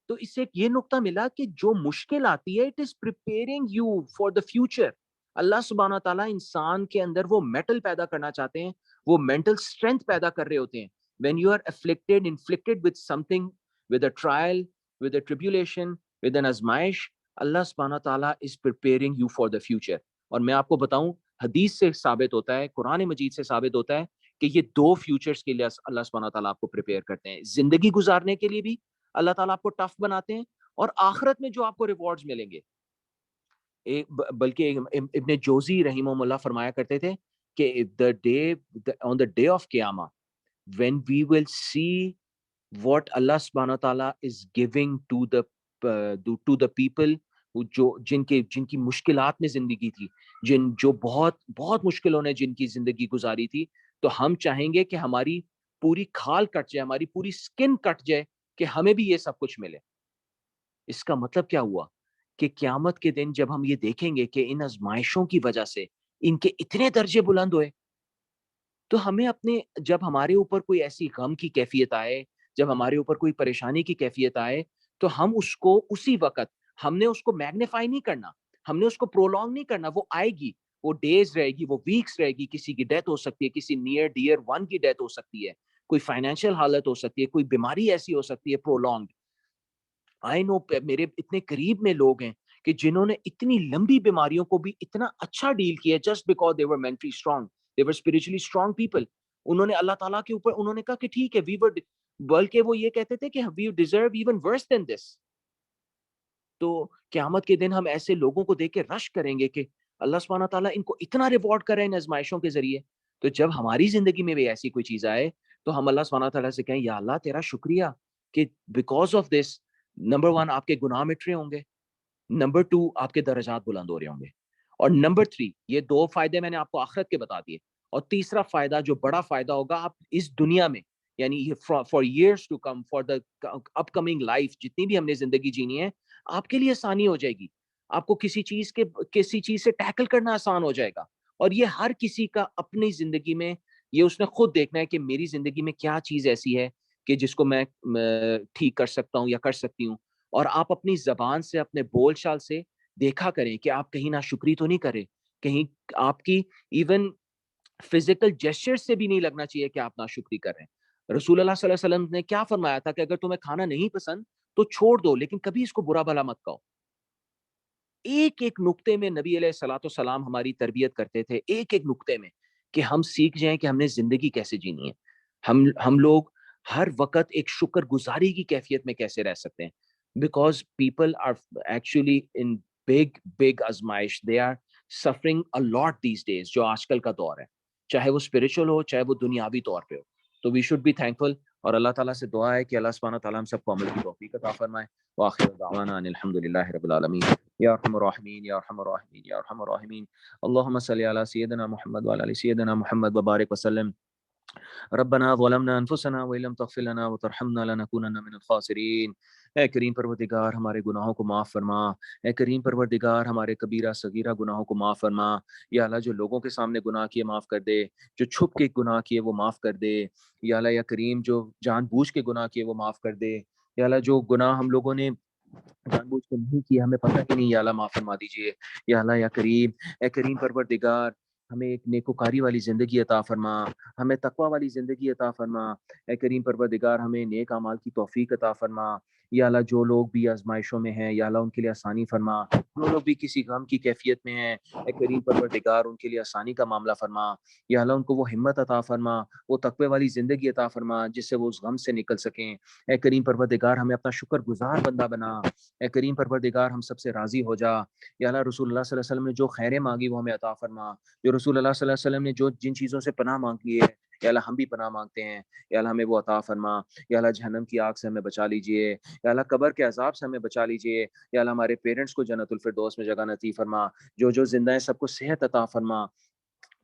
تو اس سے یہ نقطہ ملا کہ جو مشکل آتی ہے it is preparing you for the future. اللہ سبحانہ تعالیٰ انسان کے اندر وہ میٹل پیدا کرنا چاہتے ہیں، وہ مینٹل اسٹرینتھ پیدا کر رہے ہوتے ہیں. when you are inflicted with something، with a trial، with a tribulation، with an azmaish، اللہ سبحانہ تعالیٰ is preparing you for the future. اور میں آپ کو بتاؤں، حدیث سے ثابت ہوتا ہے، قرآن مجید سے ثابت ہوتا ہے کہ یہ 2 فیوچرز کے لیے اللہ سبحانہ تعالیٰ آپ کو پریپیئر کرتے ہیں. زندگی گزارنے کے لیے بھی اللہ تعالیٰ آپ کو ٹف بناتے ہیں، اور آخرت میں جو آپ کو ریوارڈز ملیں گے. بلکہ ابن جوزی رحمہ اللہ فرمایا کرتے تھے کہ on the day of قیامہ when we will see what Allah subhanahu wa ta'ala is giving to the people جن کی مشکلات میں زندگی تھی، جو بہت بہت مشکلوں نے جن کی زندگی گزاری تھی، تو ہم چاہیں گے کہ ہماری پوری کھال کٹ جائے، ہماری پوری سکن کٹ جائے کہ ہمیں بھی یہ سب کچھ ملے. اس کا مطلب کیا ہوا کہ قیامت کے دن جب ہم یہ دیکھیں گے کہ ان آزمائشوں کی وجہ سے ان کے اتنے درجے بلند ہوئے، تو ہمیں جب ہمارے اوپر کوئی ایسی غم کی کیفیت آئے، جب ہمارے اوپر کوئی پریشانی کی کیفیت آئے، تو ہم اس کو اسی وقت، ہم نے اس کو میگنیفائی نہیں کرنا، ہم نے اس کو پرولونگ نہیں کرنا. وہ آئے گی، وہ ڈیز رہے گی، وہ ویکس رہے گی، کسی کی ڈیتھ ہو سکتی ہے، کسی نیئر ڈیئر ون کی ڈیتھ ہو سکتی ہے، کوئی فائنینشیل حالت ہو سکتی ہے، کوئی بیماری ایسی ہو سکتی ہے پرولونگ. آئی نو میرے اتنے قریب میں لوگ ہیں کہ جنہوں نے اتنی لمبی بیماریوں کو بھی اتنا اچھا ڈیل کیا just because they were mentally strong, they were spiritually strong people. انہوں نے اللہ تعالیٰ کے اوپر انہوں نے کہا کہ ٹھیک ہے، بلکہ وہ یہ کہتے تھے کہ we deserve even worse than this. تو قیامت کے دن ہم ایسے لوگوں کو دیکھ کے رش کریں گے کہ اللہ سبحانہ تعالیٰ ان کو اتنا ریوارڈ کر رہے ہیں ان آزمائشوں کے ذریعے. تو جب ہماری زندگی میں بھی ایسی کوئی چیز آئے تو ہم اللہ سبحانہ تعالیٰ سے کہیں یا اللہ تیرا شکریہ کہ بیکاز آف دس، نمبر 1 آپ کے گناہ مٹ رہے ہوں گے، نمبر 2 آپ کے درجات بلند ہو رہے ہوں گے، اور نمبر 3 یہ 2 فائدے میں نے آپ کو آخرت کے بتا دیے، اور تیسرا فائدہ جو بڑا فائدہ ہوگا آپ اس دنیا میں، یعنی for years to come, for the upcoming life, جتنی بھی ہم نے زندگی جینی ہے آپ کے لیے آسانی ہو جائے گی. آپ کو کسی چیز سے ٹیکل کرنا آسان ہو جائے گا. اور یہ ہر کسی کا اپنی زندگی میں یہ اس نے خود دیکھنا ہے کہ میری زندگی میں کیا چیز ایسی ہے کہ جس کو میں ٹھیک کر سکتا ہوں یا کر سکتی ہوں. اور آپ اپنی زبان سے، اپنے بول چال سے دیکھا کریں کہ آپ کہیں ناشکری تو نہیں کریں، کہیں آپ کی ایون فزیکل جیسچر سے بھی نہیں لگنا چاہیے کہ آپ ناشکری کر رہے ہیں. رسول اللہ صلی اللہ علیہ وسلم نے کیا فرمایا تھا کہ اگر تمہیں کھانا نہیں پسند تو چھوڑ دو، لیکن کبھی اس کو برا بھلا مت کہو. ایک ایک نقطے میں نبی علیہ الصلوۃ والسلام ہماری تربیت کرتے تھے، ایک ایک نقطے میں، کہ ہم سیکھ جائیں کہ ہم نے زندگی کیسے جینی ہے. ہم لوگ ہر وقت ایک شکر گزاری کی کیفیت میں کیسے رہ سکتے ہیں. Because people are actually in big آزمائش، they are suffering a lot these days. جو آج کل کا دور ہے، چاہے وہ اسپرچل ہو چاہے وہ دنیاوی طور پہ ہو، تو وی شوڈ بی تھینکفل. اور اللہ تعالیٰ سے دعا ہے کہ اللہ سبحانہ تعالیٰ ہم سب کو عمل کی توفیق عطا فرمائے. وآخر دعوانا ان الحمد للہ رب العالمین. یا ارحم الراحمین یا ارحم الراحمین یا ارحم الراحمین. اللهم صل علی سیدنا محمد وعلی ال سیدنا محمد وبارک وسلم. ربنا ظلمنا انفسنا وان لم تغفر لنا وترحمنا لنكونن من الخاسرین. اے کریم پروردگار ہمارے گناہوں کو معاف فرما. اے کریم پروردگار ہمارے کبیرہ صغیرہ گناہوں کو معاف فرما. یا اللہ جو لوگوں کے سامنے گناہ کیے معاف کر دے، جو چھپ کے گناہ کیے وہ معاف کر دے. یا اللہ یا کریم جو جان بوجھ کے گناہ کیے وہ معاف کر دے. یا اللہ جو گناہ ہم لوگوں نے جان بوجھ کے نہیں کیا، ہمیں پتہ ہی نہیں، یا اللہ معاف فرما دیجیے. یا اللہ یا کریم، اے کریم پروردگار ہمیں ایک نیکوکاری والی زندگی عطا فرما، ہمیں تقوی والی زندگی عطا فرما. اے کریم پروردگار ہمیں نیک اعمال کی توفیق عطا فرما. یا اللہ جو لوگ بھی آزمائشوں میں ہیں یا اللہ ان کے لیے آسانی فرما. جو لوگ بھی کسی غم کی کیفیت میں ہیں اے کریم پروردگار ان کے لیے آسانی کا معاملہ فرما. یا اللہ ان کو وہ ہمت عطا فرما، وہ تقوی والی زندگی عطا فرما جس سے وہ اس غم سے نکل سکیں. اے کریم پروردگار ہمیں اپنا شکر گزار بندہ بنا. اے کریم پروردگار ہم سب سے راضی ہو جا. یا اللہ رسول اللہ صلی اللہ علیہ وسلم نے جو خیریں مانگی وہ ہمیں عطا فرما. جو رسول اللہ صلی اللہ علیہ وسلم نے جن چیزوں سے پناہ مانگی ہے یا اللہ ہم بھی پناہ مانگتے ہیں. یا اللہ ہمیں وہ عطا فرما. یا اللہ جہنم کی آگ سے ہمیں بچا لیجئے. یا اللہ قبر کے عذاب سے ہمیں بچا لیجئے. یا اللہ ہمارے پیرنٹس کو جنت الفردوس میں جگہ نصیب فرما. جو زندہ ہیں سب کو صحت عطا فرما.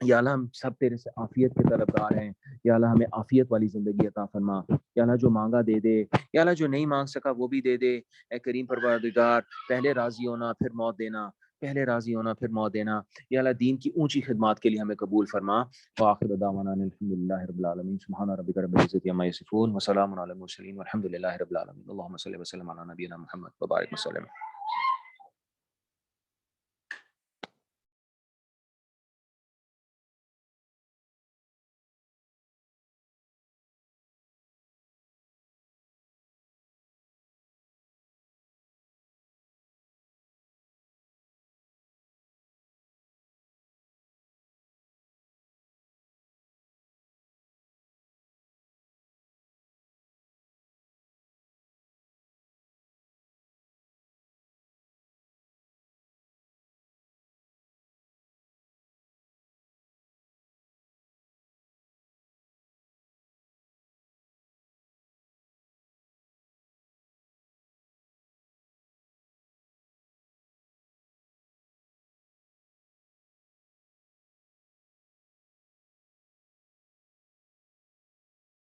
یا اللہ ہم سب تیرے سے عافیت کے طلبگار ہیں. یا اللہ ہمیں عافیت والی زندگی عطا فرما. یا اللہ جو مانگا دے دے، یا اللہ جو نہیں مانگ سکا وہ بھی دے دے. اے کریم پروردگار پہلے راضی ہونا پھر موت دینا، پہلے راضی ہونا پھر موت دینا. یا اللہ دین کی اونچی خدمات کے لیے ہمیں قبول فرما. وآخر دعوانا ان الحمد للہ رب العالمین. سبحان ربک رب العزۃ عما یصفون وسلام علی المرسلین والحمد للہ رب العالمین. اللهم صل وسلم علی نبینا محمد وبارک وسلم.